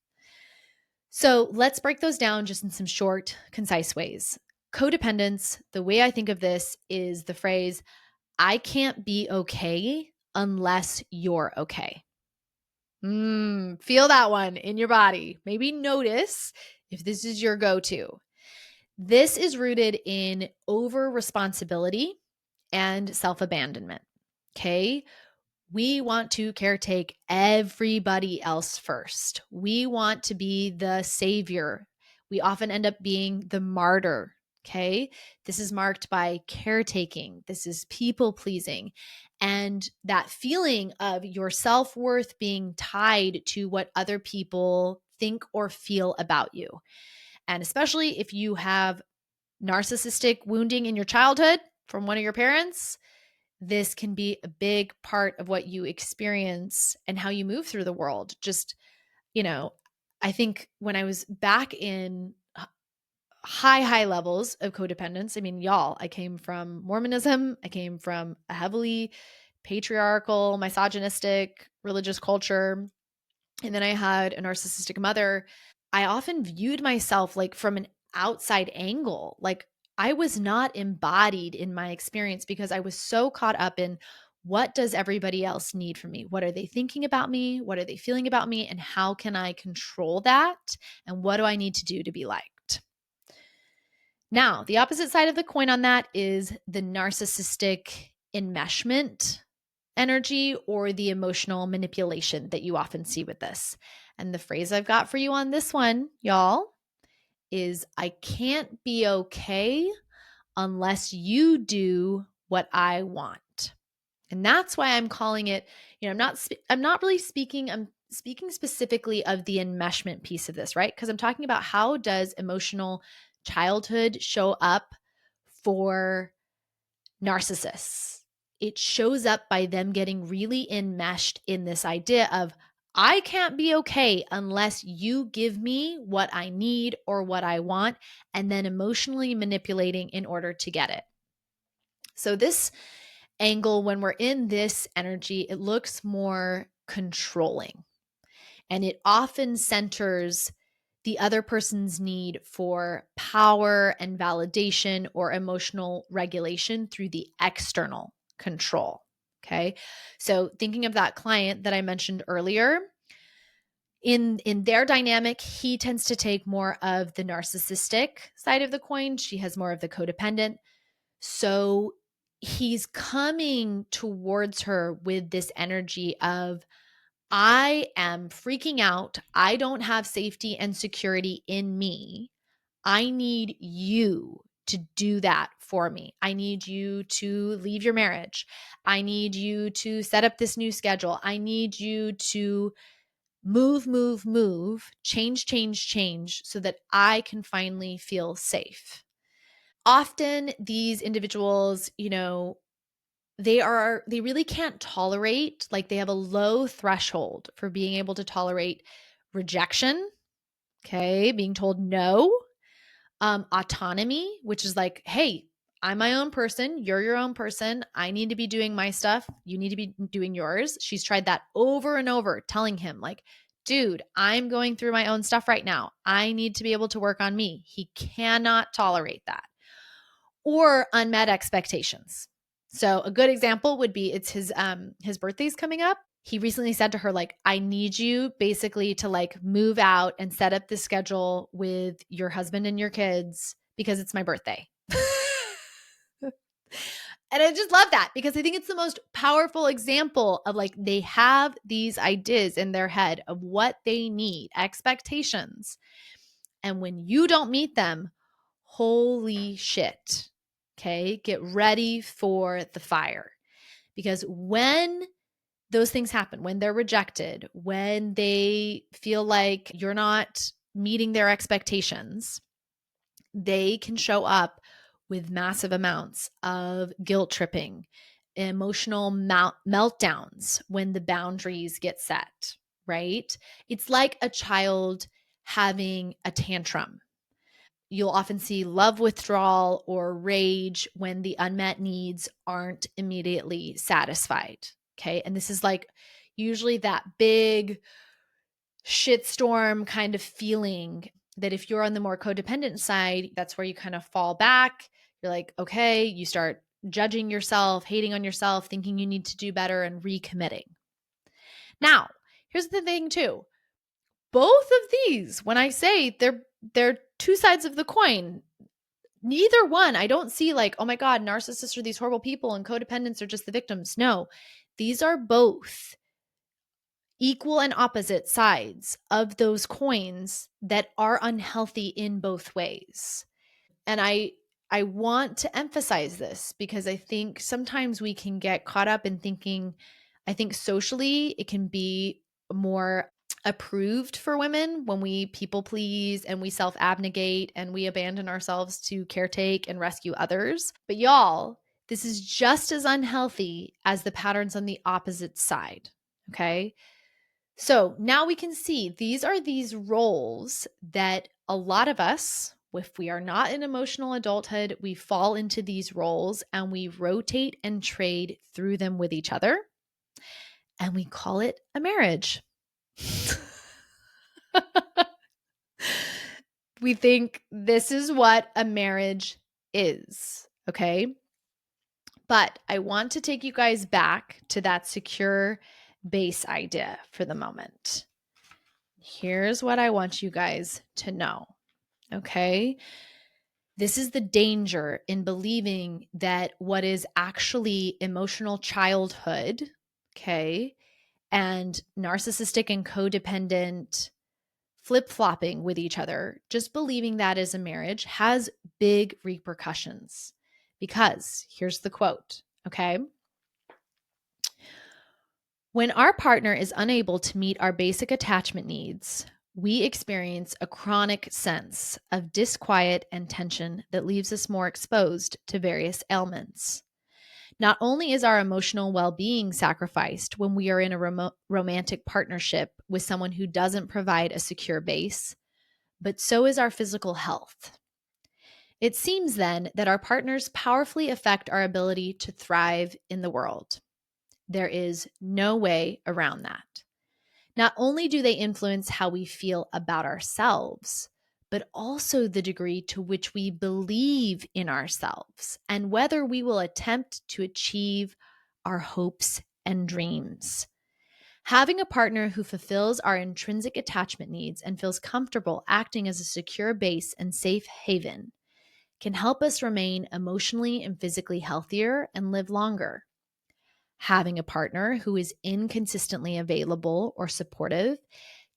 So let's break those down just in some short, concise ways. Codependence, the way I think of this is the phrase, I can't be okay unless you're okay. Feel that one in your body. Maybe notice if this is your go-to. This is rooted in over responsibility and self-abandonment. Okay. We want to caretake everybody else first. We want to be the savior. We often end up being the martyr Okay. This is marked by caretaking. This is people pleasing. And that feeling of your self worth being tied to what other people think or feel about you. And especially if you have narcissistic wounding in your childhood from one of your parents, this can be a big part of what you experience and how you move through the world. Just, you know, I think when I was back in high levels of codependence, I mean, y'all, I came from Mormonism, I came from a heavily patriarchal, misogynistic religious culture, and then I had a narcissistic mother. I often viewed myself like from an outside angle. Like I was not embodied in my experience because I was so caught up in what does everybody else need from me? What are they thinking about me? What are they feeling about me? And how can I control that? And what do I need to do to be liked? Now, the opposite side of the coin on that is the narcissistic enmeshment energy or the emotional manipulation that you often see with this. And the phrase I've got for you on this one, y'all, is I can't be okay unless you do what I want. And that's why I'm calling it, I'm not really speaking, I'm speaking specifically of the enmeshment piece of this, right? Because I'm talking about how does emotional childhood show up for narcissists. It shows up by them getting really enmeshed in this idea of, I can't be okay unless you give me what I need or what I want, and then emotionally manipulating in order to get it. So, this angle, when we're in this energy, it looks more controlling and it often centers the other person's need for power and validation or emotional regulation through the external control. Okay. So thinking of that client that I mentioned earlier, in their dynamic, he tends to take more of the narcissistic side of the coin. She has more of the codependent. So he's coming towards her with this energy of, I am freaking out. I don't have safety and security in me. I need you to do that for me. I need you to leave your marriage. I need you to set up this new schedule. I need you to move, change so that I can finally feel safe. Often these individuals, they really can't tolerate, like they have a low threshold for being able to tolerate rejection, okay, being told no, autonomy, which is like, hey, I'm my own person, you're your own person, I need to be doing my stuff, you need to be doing yours. She's tried that over and over, telling him like, dude, I'm going through my own stuff right now, I need to be able to work on me. He cannot tolerate that. Or unmet expectations. So a good example would be, it's his birthday's coming up. He recently said to her, like, I need you basically to like move out and set up the schedule with your husband and your kids because it's my birthday. And I just love that because I think it's the most powerful example of like, they have these ideas in their head of what they need, expectations. And when you don't meet them, holy shit. Okay. Get ready for the fire. Because when those things happen, when they're rejected, when they feel like you're not meeting their expectations, they can show up with massive amounts of guilt tripping, emotional meltdowns when the boundaries get set, right? It's like a child having a tantrum. You'll often see love withdrawal or rage when the unmet needs aren't immediately satisfied. Okay. And this is like usually that big shitstorm kind of feeling that if you're on the more codependent side, that's where you kind of fall back. You're like, okay, you start judging yourself, hating on yourself, thinking you need to do better, and recommitting. Now, here's the thing, too. Both of these, when I say they're two sides of the coin, neither one, I don't see like, oh my God, narcissists are these horrible people and codependents are just the victims. No, these are both equal and opposite sides of those coins that are unhealthy in both ways. And I want to emphasize this because I think sometimes we can get caught up in thinking, I think socially it can be more approved for women when we people please and we self abnegate and we abandon ourselves to caretake and rescue others. But y'all, this is just as unhealthy as the patterns on the opposite side. Okay. So now we can see these are these roles that a lot of us, if we are not in emotional adulthood, we fall into these roles and we rotate and trade through them with each other. And we call it a marriage. We think this is what a marriage is. Okay. But I want to take you guys back to that secure base idea for the moment. Here's what I want you guys to know. Okay. This is the danger in believing that what is actually emotional childhood, okay, and narcissistic and codependent flip-flopping with each other, just believing that is a marriage has big repercussions. Because here's the quote, okay? When our partner is unable to meet our basic attachment needs, we experience a chronic sense of disquiet and tension that leaves us more exposed to various ailments. Not only is our emotional well-being sacrificed when we are in a romantic partnership with someone who doesn't provide a secure base, but so is our physical health. It seems then that our partners powerfully affect our ability to thrive in the world. There is no way around that. Not only do they influence how we feel about ourselves, but also the degree to which we believe in ourselves and whether we will attempt to achieve our hopes and dreams. Having a partner who fulfills our intrinsic attachment needs and feels comfortable acting as a secure base and safe haven can help us remain emotionally and physically healthier and live longer. Having a partner who is inconsistently available or supportive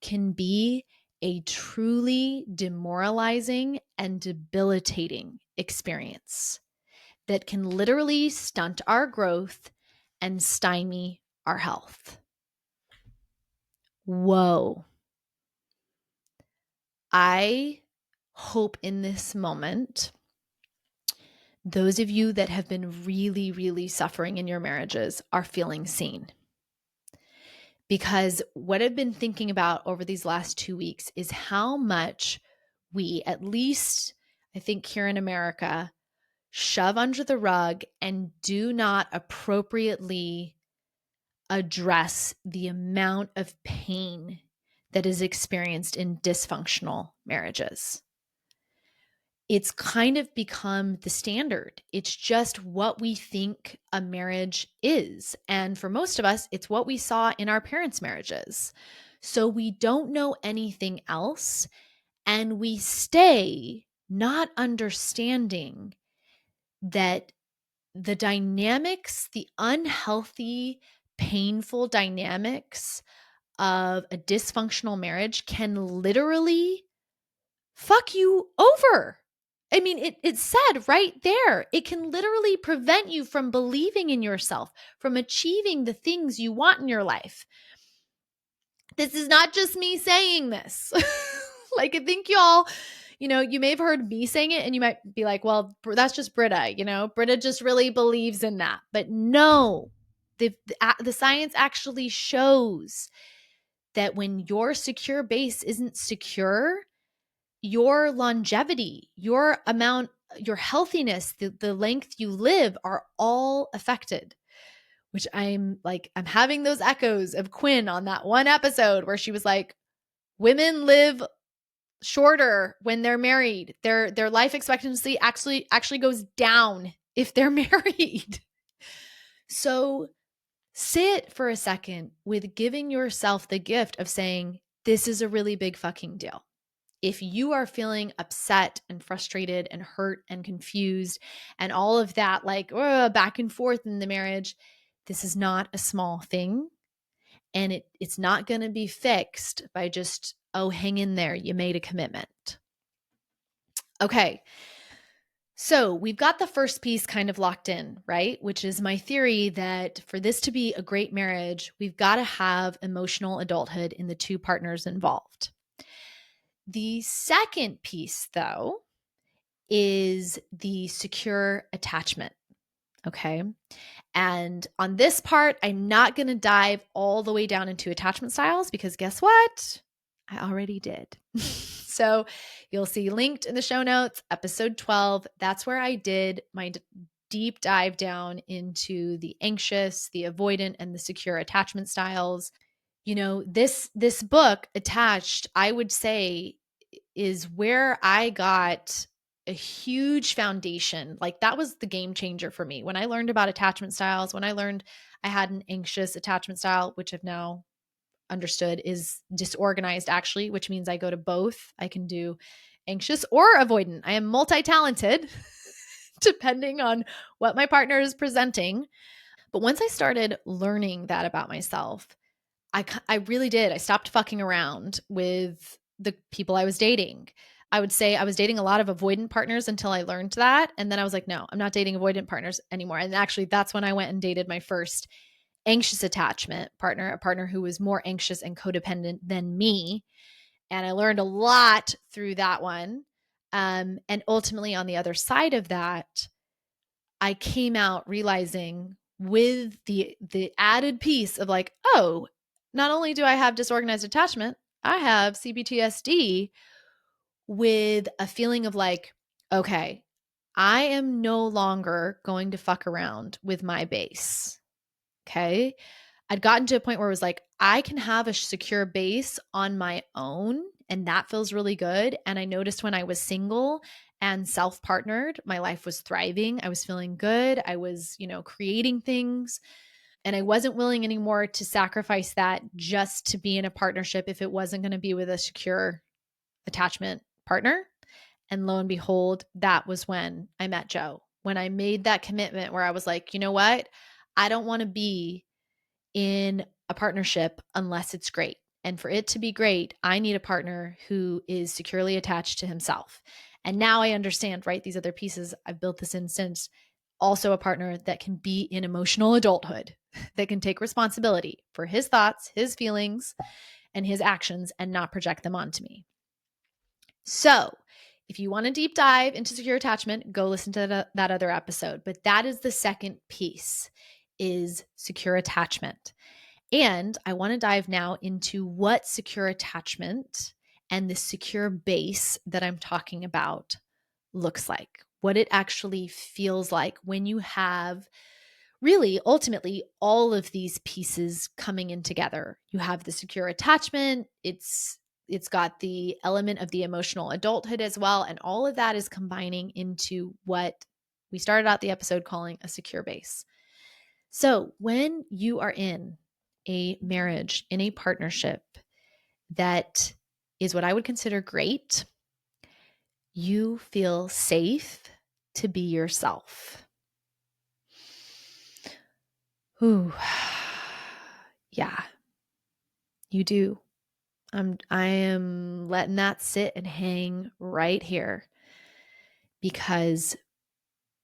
can be a truly demoralizing and debilitating experience that can literally stunt our growth and stymie our health. Whoa. I hope in this moment, those of you that have been really, really suffering in your marriages are feeling seen. Because what I've been thinking about over these last 2 weeks is how much we, at least I think here in America, shove under the rug and do not appropriately address the amount of pain that is experienced in dysfunctional marriages. It's kind of become the standard. It's just what we think a marriage is. And for most of us, it's what we saw in our parents' marriages. So we don't know anything else. And we stay not understanding that the dynamics, the unhealthy, painful dynamics of a dysfunctional marriage can literally fuck you over. I mean, it's said right there. It can literally prevent you from believing in yourself, from achieving the things you want in your life. This is not just me saying this. Like, I think y'all, you may have heard me saying it and you might be like, well, that's just Britta, Britta just really believes in that. But no, the science actually shows that when your secure base isn't secure, your longevity, your amount, your healthiness, the length you live are all affected, which I'm having those echoes of Quinn on that one episode where she was like, women live shorter when they're married. Their life expectancy actually goes down if they're married. So sit for a second with giving yourself the gift of saying, this is a really big fucking deal. If you are feeling upset and frustrated and hurt and confused and all of that, back and forth in the marriage, this is not a small thing. And it's not going to be fixed by just, hang in there. You made a commitment. Okay. So we've got the first piece kind of locked in, right? Which is my theory that for this to be a great marriage, we've got to have emotional adulthood in the two partners involved. The second piece, though, is the secure attachment. Okay. And on this part, I'm not going to dive all the way down into attachment styles because guess what? I already did. So you'll see linked in the show notes, episode 12. That's where I did my deep dive down into the anxious, the avoidant, and the secure attachment styles. This book, Attached, I would say is where I got a huge foundation. Like that was the game changer for me. When I learned about attachment styles, when I learned I had an anxious attachment style, which I've now understood is disorganized actually, which means I go to both. I can do anxious or avoidant. I am multi-talented depending on what my partner is presenting. But once I started learning that about myself, I really did. I stopped fucking around with the people I was dating. I would say I was dating a lot of avoidant partners until I learned that. And then I was like, no, I'm not dating avoidant partners anymore. And actually, that's when I went and dated my first anxious attachment partner, a partner who was more anxious and codependent than me. And I learned a lot through that one. And ultimately, on the other side of that, I came out realizing with the added piece of like, oh, not only do I have disorganized attachment, I have CBTSD with a feeling of like, okay, I am no longer going to fuck around with my base. Okay. I'd gotten to a point where it was like, I can have a secure base on my own, and that feels really good. And I noticed when I was single and self partnered, my life was thriving. I was feeling good. I was, creating things. And I wasn't willing anymore to sacrifice that just to be in a partnership if it wasn't going to be with a secure attachment partner. And lo and behold, that was when I met Joe. When I made that commitment where I was like, you know what? I don't want to be in a partnership unless it's great. And for it to be great, I need a partner who is securely attached to himself. And now I understand, right? These other pieces, I've built this in since. Also, a partner that can be in emotional adulthood, that can take responsibility for his thoughts, his feelings, and his actions and not project them onto me. So, if you want to deep dive into secure attachment, go listen to that other episode. But that is the second piece is secure attachment. And I want to dive now into what secure attachment and the secure base that I'm talking about looks like, what it actually feels like when you have really ultimately all of these pieces coming in together. You have the secure attachment, it's got the element of the emotional adulthood as well, and all of that is combining into what we started out the episode calling a secure base. So, when you are in a marriage, in a partnership that is what I would consider great, you feel safe to be yourself. Ooh, yeah, you do. I am letting that sit and hang right here because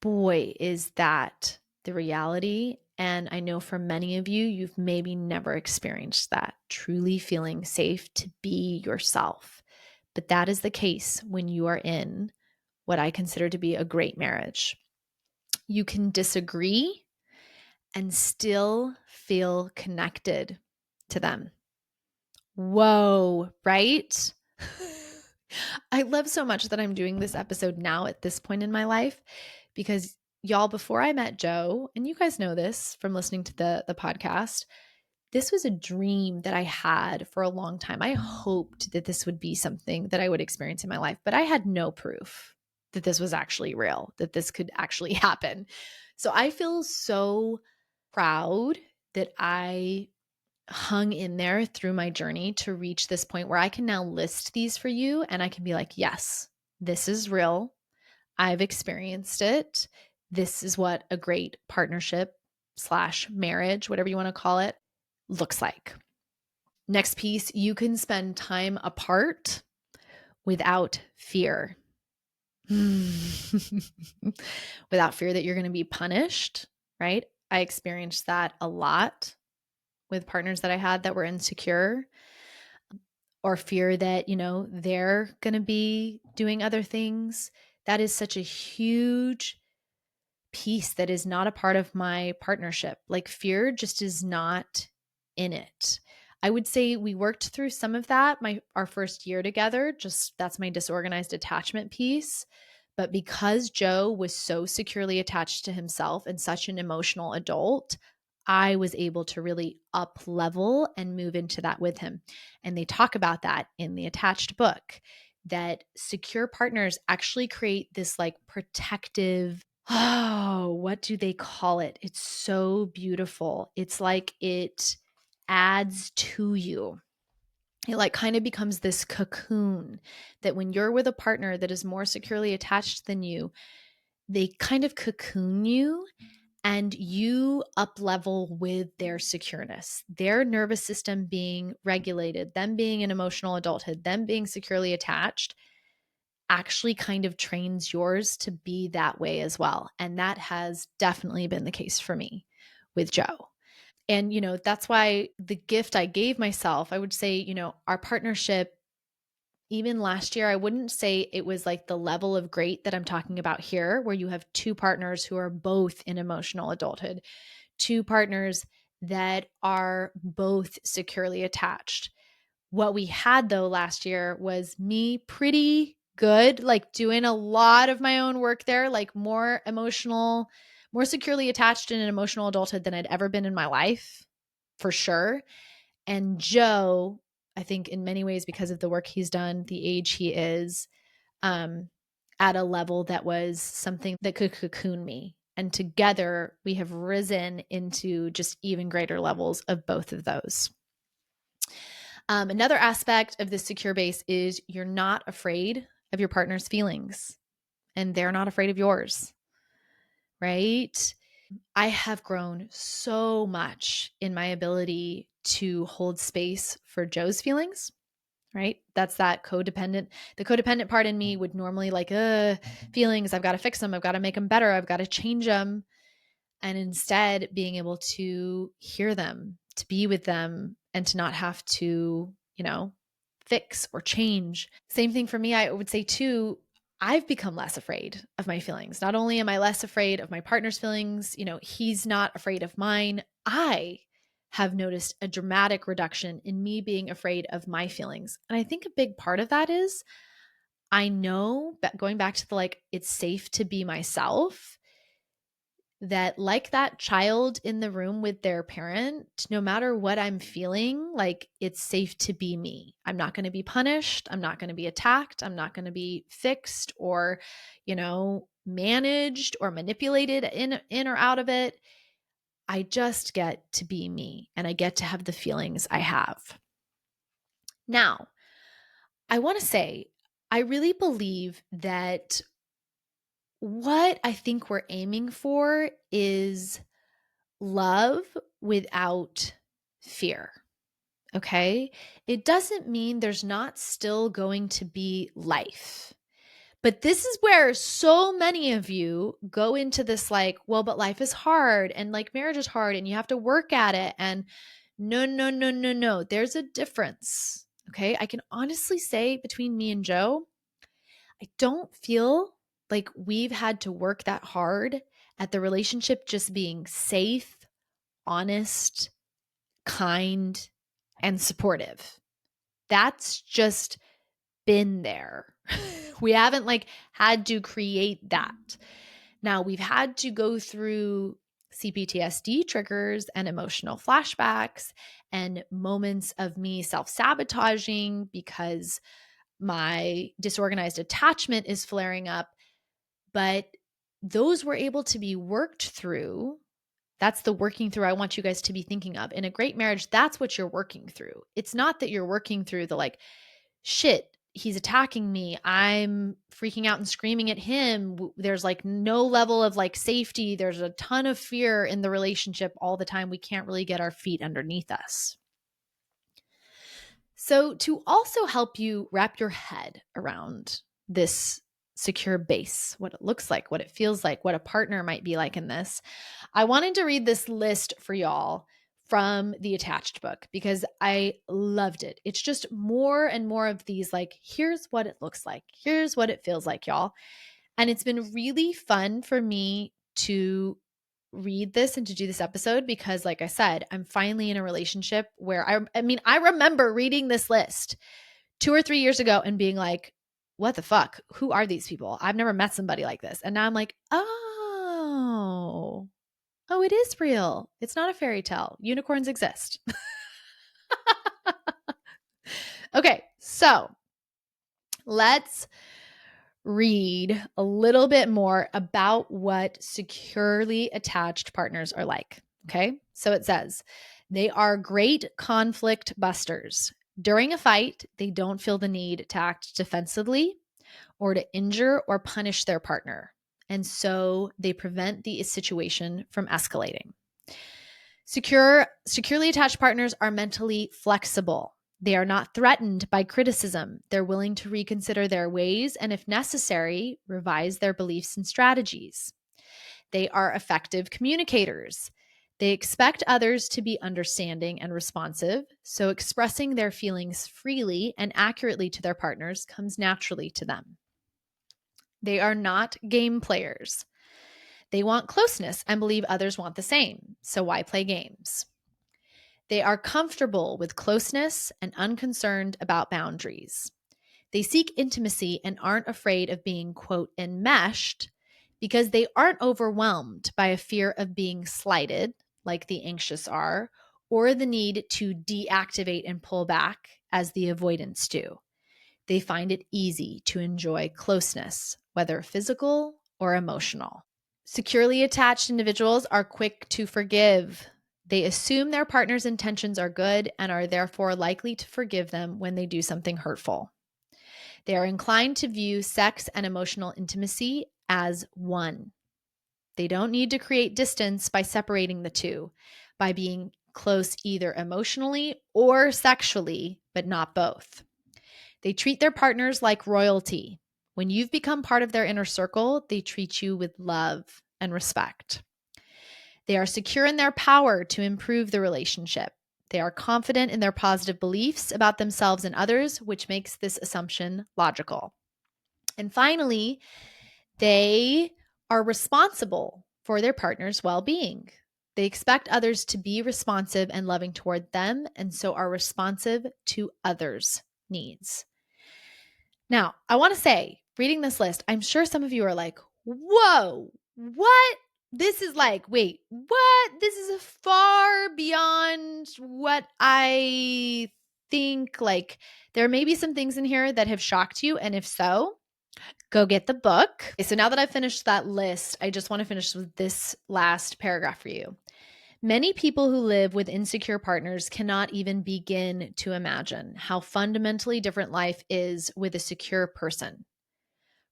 boy, is that the reality. And I know for many of you, you've maybe never experienced that, truly feeling safe to be yourself. But that is the case when you are in what I consider to be a great marriage. You can disagree and still feel connected to them. Whoa, right? I love so much that I'm doing this episode now at this point in my life because y'all, before I met Joe, and you guys know this from listening to the podcast, this was a dream that I had for a long time. I hoped that this would be something that I would experience in my life, but I had no proof that this was actually real, that this could actually happen. So I feel so proud that I hung in there through my journey to reach this point where I can now list these for you and I can be like, yes, this is real. I've experienced it. This is what a great partnership / marriage, whatever you want to call it, looks like. Next piece, you can spend time apart without fear. without fear that you're going to be punished, right? I experienced that a lot with partners that I had that were insecure, or fear that, they're going to be doing other things. That is such a huge piece that is not a part of my partnership. Like fear just is not in it. I would say we worked through some of that our first year together. Just that's my disorganized attachment piece. But because Joe was so securely attached to himself and such an emotional adult, I was able to really up level and move into that with him. And they talk about that in the attached book, that secure partners actually create this like protective, oh, what do they call it? It's so beautiful. It's like it adds to you. It like kind of becomes this cocoon that when you're with a partner that is more securely attached than you, they kind of cocoon you and you up level with their secureness, their nervous system being regulated, them being in emotional adulthood, them being securely attached actually kind of trains yours to be that way as well. And that has definitely been the case for me with Joe. And, that's why the gift I gave myself, I would say, our partnership, even last year, I wouldn't say it was like the level of great that I'm talking about here, where you have two partners who are both in emotional adulthood, two partners that are both securely attached. What we had though last year was me pretty good, like doing a lot of my own work there, like more emotional, more securely attached in an emotional adulthood than I'd ever been in my life, for sure. And Joe, I think in many ways, because of the work he's done, the age he is, um, at a level that was something that could cocoon me. And together we have risen into just even greater levels of both of those. Another aspect of the secure base is you're not afraid of your partner's feelings and they're not afraid of yours, right? I have grown so much in my ability to hold space for Joe's feelings, right? That's that codependent. The codependent part in me would normally like, feelings, I've got to fix them. I've got to make them better. I've got to change them. And instead being able to hear them, to be with them, and to not have to, fix or change. Same thing for me. I would say too, I've become less afraid of my feelings. Not only am I less afraid of my partner's feelings, he's not afraid of mine. I have noticed a dramatic reduction in me being afraid of my feelings. And I think a big part of that is I know, going back to the like, it's safe to be myself, that like that child in the room with their parent, no matter what I'm feeling, like it's safe to be me. I'm not going to be punished. I'm not going to be attacked. I'm not going to be fixed or, managed or manipulated in or out of it. I just get to be me and I get to have the feelings I have. Now, I want to say, I really believe that what I think we're aiming for is love without fear. Okay. It doesn't mean there's not still going to be life. But this is where so many of you go into this like, well, but life is hard and like marriage is hard and you have to work at it. And no, no, no, no, no. There's a difference. Okay. I can honestly say between me and Joe, I don't feel like we've had to work that hard at the relationship just being safe, honest, kind, and supportive. That's just been there. We haven't like had to create that. Now we've had to go through CPTSD triggers and emotional flashbacks and moments of me self-sabotaging because my disorganized attachment is flaring up, but those were able to be worked through. That's the working through I want you guys to be thinking of. In a great marriage, that's what you're working through. It's not that you're working through the like, shit, he's attacking me. I'm freaking out and screaming at him. There's like no level of like safety. There's a ton of fear in the relationship all the time. We can't really get our feet underneath us. So, to also help you wrap your head around this secure base, what it looks like, what it feels like, what a partner might be like in this, I wanted to read this list for y'all from the Attached book because I loved it. It's just more and more of these, like, here's what it looks like, here's what it feels like, y'all. And it's been really fun for me to read this and to do this episode because, like I said, I'm finally in a relationship where I remember reading this list 2 or 3 years ago and being like, what the fuck? Who are these people? I've never met somebody like this. And now I'm like, oh, it is real. It's not a fairy tale. Unicorns exist. Okay, so let's read a little bit more about what securely attached partners are like. Okay, so it says they are great conflict busters. During a fight, they don't feel the need to act defensively or to injure or punish their partner. And so they prevent the situation from escalating. Securely attached partners are mentally flexible. They are not threatened by criticism. They're willing to reconsider their ways and, if necessary, revise their beliefs and strategies. They are effective communicators. They expect others to be understanding and responsive, so expressing their feelings freely and accurately to their partners comes naturally to them. They are not game players. They want closeness and believe others want the same, so why play games? They are comfortable with closeness and unconcerned about boundaries. They seek intimacy and aren't afraid of being, quote, enmeshed because they aren't overwhelmed by a fear of being slighted, like the anxious are, or the need to deactivate and pull back, as the avoidants do. They find it easy to enjoy closeness, whether physical or emotional. Securely attached individuals are quick to forgive. They assume their partner's intentions are good and are therefore likely to forgive them when they do something hurtful. They are inclined to view sex and emotional intimacy as one. They don't need to create distance by separating the two, by being close either emotionally or sexually, but not both. They treat their partners like royalty. When you've become part of their inner circle, they treat you with love and respect. They are secure in their power to improve the relationship. They are confident in their positive beliefs about themselves and others, which makes this assumption logical. And finally, they are responsible for their partner's well-being. They expect others to be responsive and loving toward them, and so are responsive to others' needs. Now, I want to say, reading this list, I'm sure some of you are like, whoa, what? This is like, wait, what? This is far beyond what I think. Like, there may be some things in here that have shocked you. And if so, go get the book. Okay, so now that I've finished that list, I just want to finish with this last paragraph for you. Many people who live with insecure partners cannot even begin to imagine how fundamentally different life is with a secure person.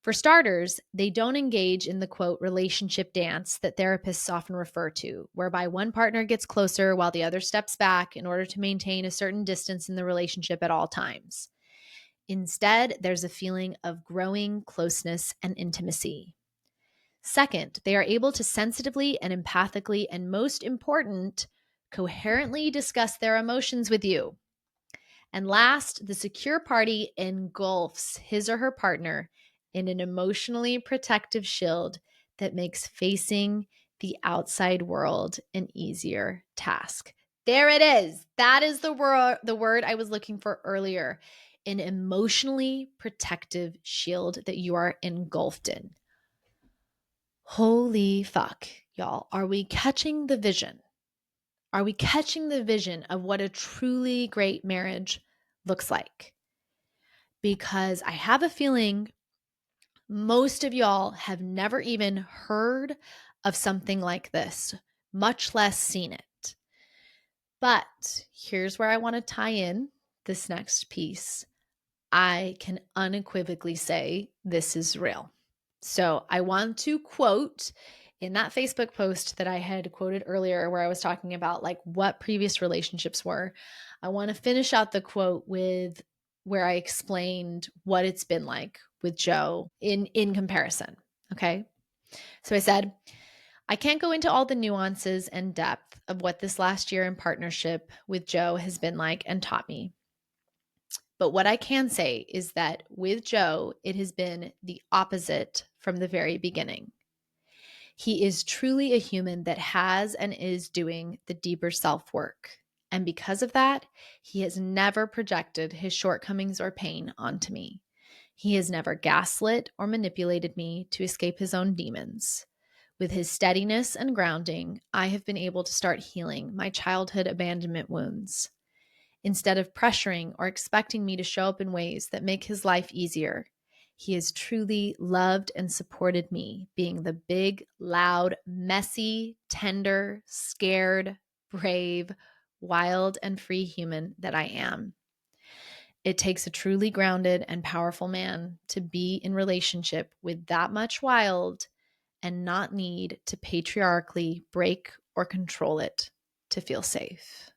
For starters, they don't engage in the, quote, relationship dance that therapists often refer to, whereby one partner gets closer while the other steps back in order to maintain a certain distance in the relationship at all times. Instead, there's a feeling of growing closeness and intimacy. Second, they are able to sensitively and empathically, and most important, coherently discuss their emotions with you. And last, the secure party engulfs his or her partner in an emotionally protective shield that makes facing the outside world an easier task. There it is. That is the word I was looking for earlier. An emotionally protective shield that you are engulfed in. Holy fuck, y'all. Are we catching the vision? Are we catching the vision of what a truly great marriage looks like? Because I have a feeling most of y'all have never even heard of something like this, much less seen it. But here's where I want to tie in this next piece. I can unequivocally say this is real. So I want to quote in that Facebook post that I had quoted earlier where I was talking about like what previous relationships were. I want to finish out the quote with where I explained what it's been like with Joe in comparison. Okay. So I said, I can't go into all the nuances and depth of what this last year in partnership with Joe has been like and taught me. But what I can say is that with Joe, it has been the opposite from the very beginning. He is truly a human that has and is doing the deeper self work. And because of that, he has never projected his shortcomings or pain onto me. He has never gaslit or manipulated me to escape his own demons. With his steadiness and grounding, I have been able to start healing my childhood abandonment wounds. Instead of pressuring or expecting me to show up in ways that make his life easier, he has truly loved and supported me, being the big, loud, messy, tender, scared, brave, wild, and free human that I am. It takes a truly grounded and powerful man to be in relationship with that much wild and not need to patriarchally break or control it to feel safe.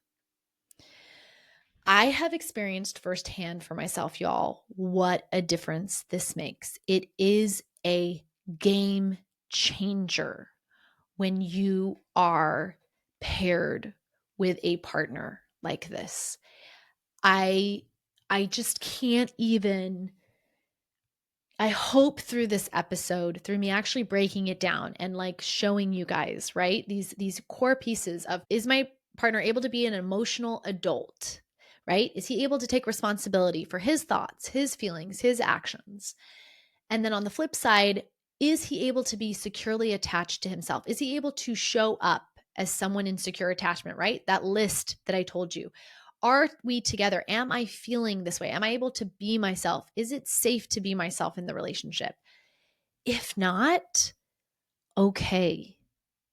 I have experienced firsthand for myself, y'all, what a difference this makes. It is a game changer when you are paired with a partner like this. I just can't even. I hope through this episode, through me actually breaking it down and like showing you guys, right? These core pieces of, is my partner able to be an emotional adult? Right? Is he able to take responsibility for his thoughts, his feelings, his actions? And then on the flip side, is he able to be securely attached to himself? Is he able to show up as someone in secure attachment, right? That list that I told you. Are we together? Am I feeling this way? Am I able to be myself? Is it safe to be myself in the relationship? If not, okay.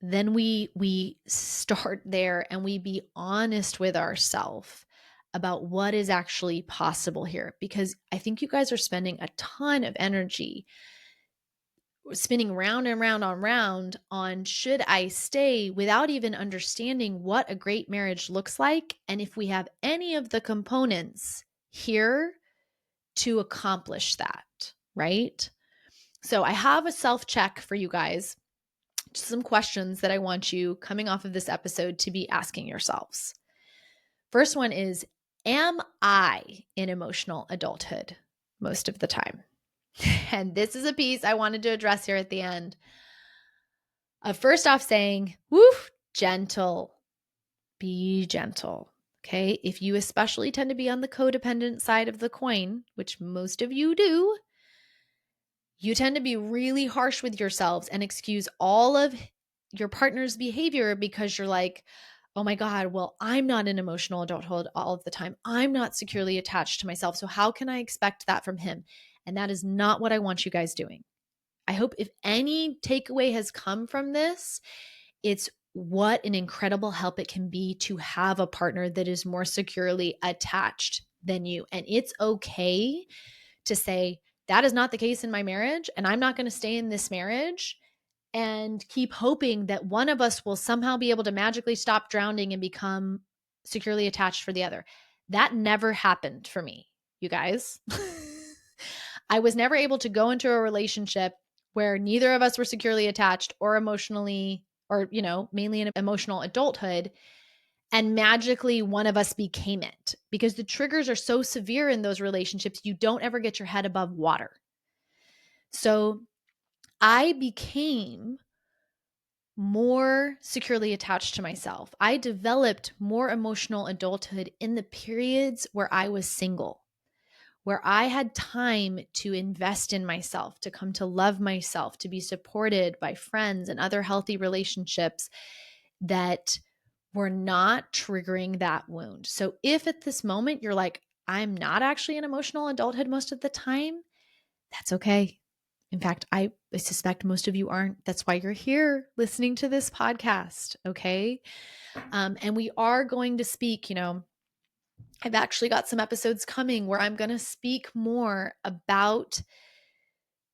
Then we start there and we be honest with ourselves about what is actually possible here, because I think you guys are spending a ton of energy spinning round and round on should I stay, without even understanding what a great marriage looks like and if we have any of the components here to accomplish that, right? So I have a self check for you guys, just some questions that I want you coming off of this episode to be asking yourselves. First one is, am I in emotional adulthood most of the time? And this is a piece I wanted to address here at the end. First off, saying, woof, gentle, be gentle. Okay. If you especially tend to be on the codependent side of the coin, which most of you do, you tend to be really harsh with yourselves and excuse all of your partner's behavior because you're like, oh my God, well, I'm not in emotional adulthood all of the time. I'm not securely attached to myself. So how can I expect that from him? And that is not what I want you guys doing. I hope if any takeaway has come from this, it's what an incredible help it can be to have a partner that is more securely attached than you. And it's okay to say, that is not the case in my marriage, and I'm not going to stay in this marriage and keep hoping that one of us will somehow be able to magically stop drowning and become securely attached for the other. That never happened for me, you guys. I was never able to go into a relationship where neither of us were securely attached or emotionally, or, mainly in emotional adulthood, and magically one of us became it, because the triggers are so severe in those relationships, you don't ever get your head above water. So I became more securely attached to myself. I developed more emotional adulthood in the periods where I was single, where I had time to invest in myself, to come to love myself, to be supported by friends and other healthy relationships that were not triggering that wound. So if at this moment you're like, I'm not actually in emotional adulthood most of the time, that's okay. In fact, I suspect most of you aren't. That's why you're here listening to this podcast. Okay. And we are going to speak, I've actually got some episodes coming where I'm going to speak more about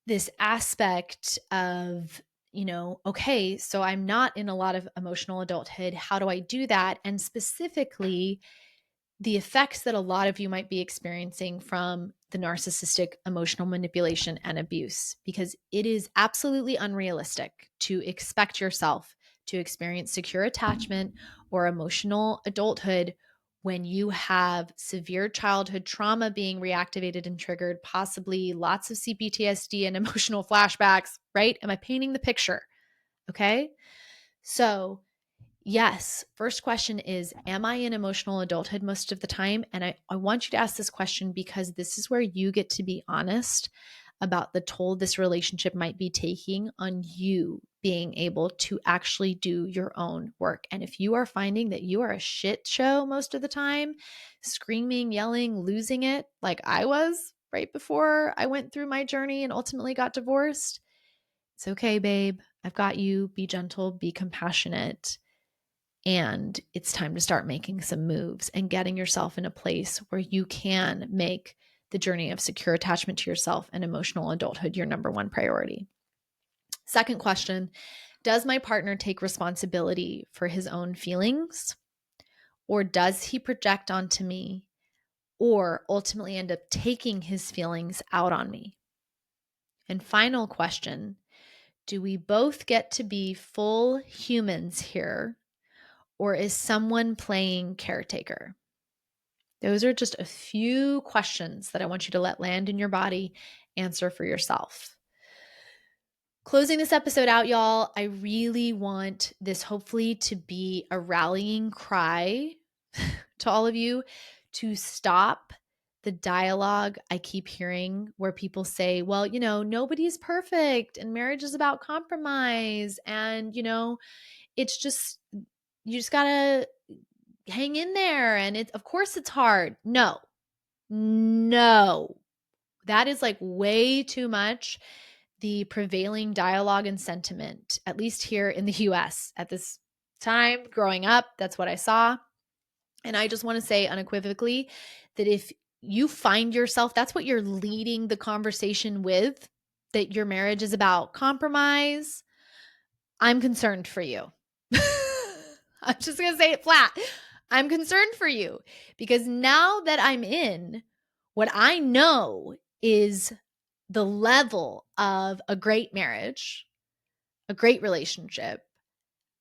this aspect of, okay, so I'm not in a lot of emotional adulthood. How do I do that? And specifically, the effects that a lot of you might be experiencing from the narcissistic emotional manipulation and abuse, because it is absolutely unrealistic to expect yourself to experience secure attachment or emotional adulthood when you have severe childhood trauma being reactivated and triggered, possibly lots of CPTSD and emotional flashbacks, right? Am I painting the picture? Okay. So, yes. First question is, am I in emotional adulthood most of the time? And I want you to ask this question because this is where you get to be honest about the toll this relationship might be taking on you being able to actually do your own work. And if you are finding that you are a shit show most of the time, screaming, yelling, losing it, like I was right before I went through my journey and ultimately got divorced, it's okay, babe. I've got you. Be gentle, be compassionate. And it's time to start making some moves and getting yourself in a place where you can make the journey of secure attachment to yourself and emotional adulthood your number one priority. Second question, does my partner take responsibility for his own feelings? Or does he project onto me or ultimately end up taking his feelings out on me? And final question, do we both get to be full humans here? Or is someone playing caretaker? Those are just a few questions that I want you to let land in your body, answer for yourself. Closing this episode out, y'all, I really want this hopefully to be a rallying cry to all of you to stop the dialogue I keep hearing where people say, well, nobody's perfect and marriage is about compromise. And, it's just, you just got to hang in there. And of course it's hard. No, that is like way too much the prevailing dialogue and sentiment, at least here in the US at this time growing up. That's what I saw. And I just want to say unequivocally that if you find yourself, that's what you're leading the conversation with, that your marriage is about compromise, I'm concerned for you. I'm just going to say it flat. I'm concerned for you because now that I'm in, what I know is the level of a great marriage, a great relationship.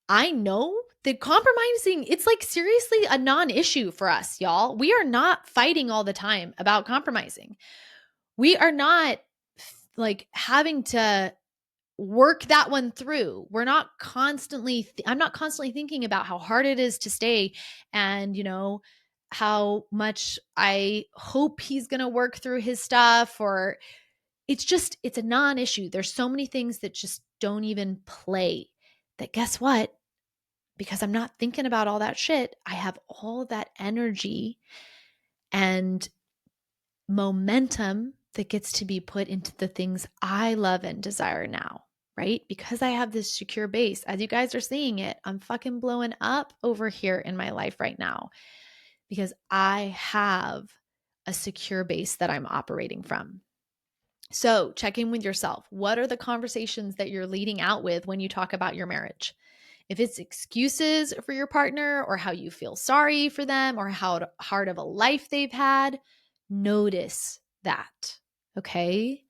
I know that compromising, it's like seriously a non-issue for us, y'all. We are not fighting all the time about compromising. We are not like having to work that one through. I'm not constantly thinking about how hard it is to stay and, how much I hope he's going to work through his stuff, or it's a non-issue. There's so many things that just don't even play, that guess what? Because I'm not thinking about all that shit, I have all that energy and momentum that gets to be put into the things I love and desire now, right? Because I have this secure base. As you guys are seeing it, I'm fucking blowing up over here in my life right now because I have a secure base that I'm operating from. So check in with yourself. What are the conversations that you're leading out with when you talk about your marriage? If it's excuses for your partner or how you feel sorry for them or how hard of a life they've had, notice that. Okay.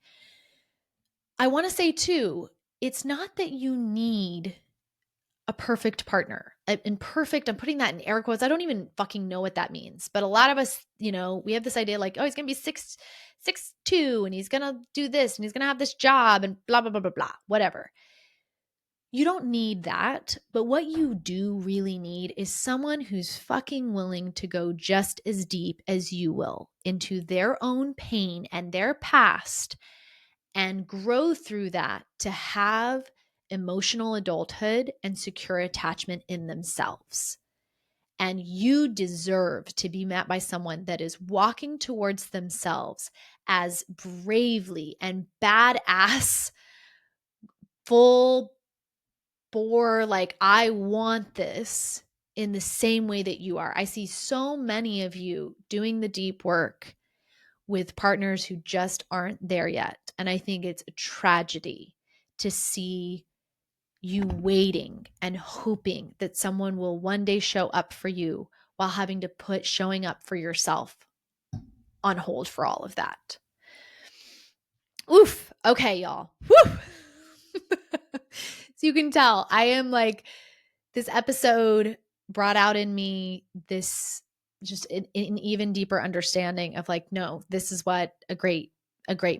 I want to say too, it's not that you need a perfect partner. And perfect, I'm putting that in air quotes. I don't even fucking know what that means. But a lot of us, we have this idea like, oh, he's going to be 6'2" and he's going to do this and he's going to have this job and blah, blah, blah, blah, blah, whatever. You don't need that. But what you do really need is someone who's fucking willing to go just as deep as you will into their own pain and their past and grow through that to have emotional adulthood and secure attachment in themselves. And you deserve to be met by someone that is walking towards themselves as bravely and badass, full bore, like, I want this in the same way that you are. I see so many of you doing the deep work with partners who just aren't there yet. And I think it's a tragedy to see you waiting and hoping that someone will one day show up for you while having to put showing up for yourself on hold for all of that. Oof. Okay, y'all. Woo. So you can tell I am like, this episode brought out in me this just an even deeper understanding of like, no, this is what a great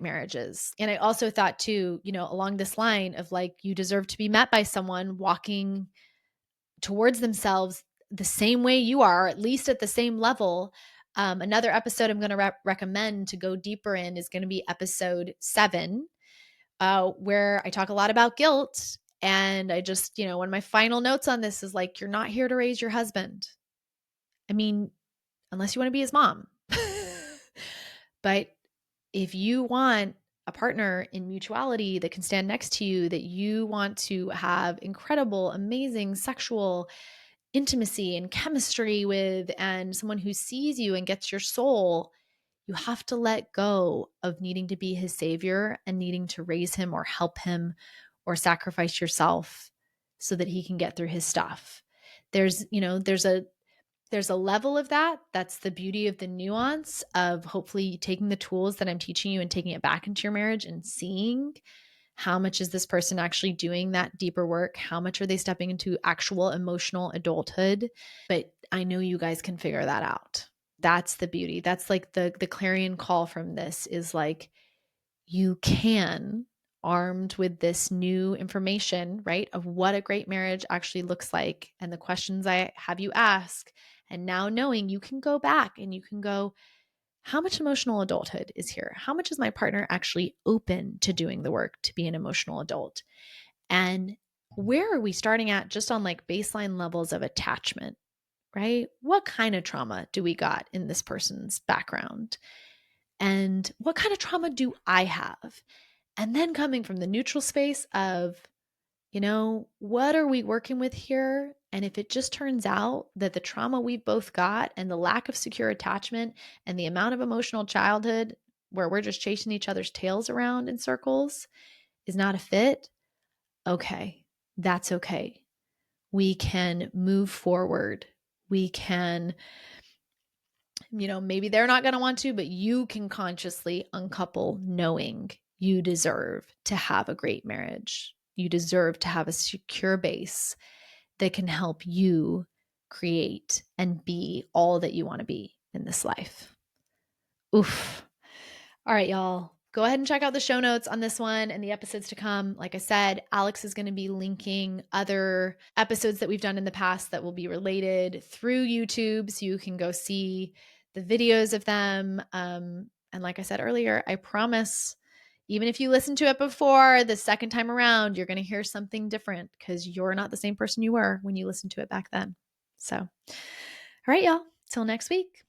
marriage is. And I also thought too, along this line of like, you deserve to be met by someone walking towards themselves the same way you are, at least at the same level. Another episode I'm going to recommend to go deeper in is going to be episode 7, where I talk a lot about guilt. And I just, one of my final notes on this is like, you're not here to raise your husband. I mean, unless you want to be his mom. But if you want a partner in mutuality that can stand next to you, that you want to have incredible, amazing sexual intimacy and chemistry with, and someone who sees you and gets your soul, you have to let go of needing to be his savior and needing to raise him or help him or sacrifice yourself so that he can get through his stuff. There's a level of that. That's the beauty of the nuance of hopefully taking the tools that I'm teaching you and taking it back into your marriage and seeing how much is this person actually doing that deeper work? How much are they stepping into actual emotional adulthood? But I know you guys can figure that out. That's the beauty. That's like the clarion call from this is like, you can, armed with this new information, right, of what a great marriage actually looks like and the questions I have you ask. And now knowing you can go back and you can go, how much emotional adulthood is here? How much is my partner actually open to doing the work to be an emotional adult? And where are we starting at just on like baseline levels of attachment, right? What kind of trauma do we got in this person's background? And what kind of trauma do I have? And then coming from the neutral space of, what are we working with here? And if it just turns out that the trauma we've both got and the lack of secure attachment and the amount of emotional childhood where we're just chasing each other's tails around in circles is not a fit, okay, that's okay. We can move forward. We can, maybe they're not going to want to, but you can consciously uncouple knowing you deserve to have a great marriage. You deserve to have a secure base that can help you create and be all that you want to be in this life. Oof. All right, y'all. Go ahead and check out the show notes on this one and the episodes to come. Like I said, Alex is going to be linking other episodes that we've done in the past that will be related through YouTube, so you can go see the videos of them. And like I said earlier, I promise, even if you listen to it before, the second time around, you're going to hear something different because you're not the same person you were when you listened to it back then. So, all right, y'all. Till next week.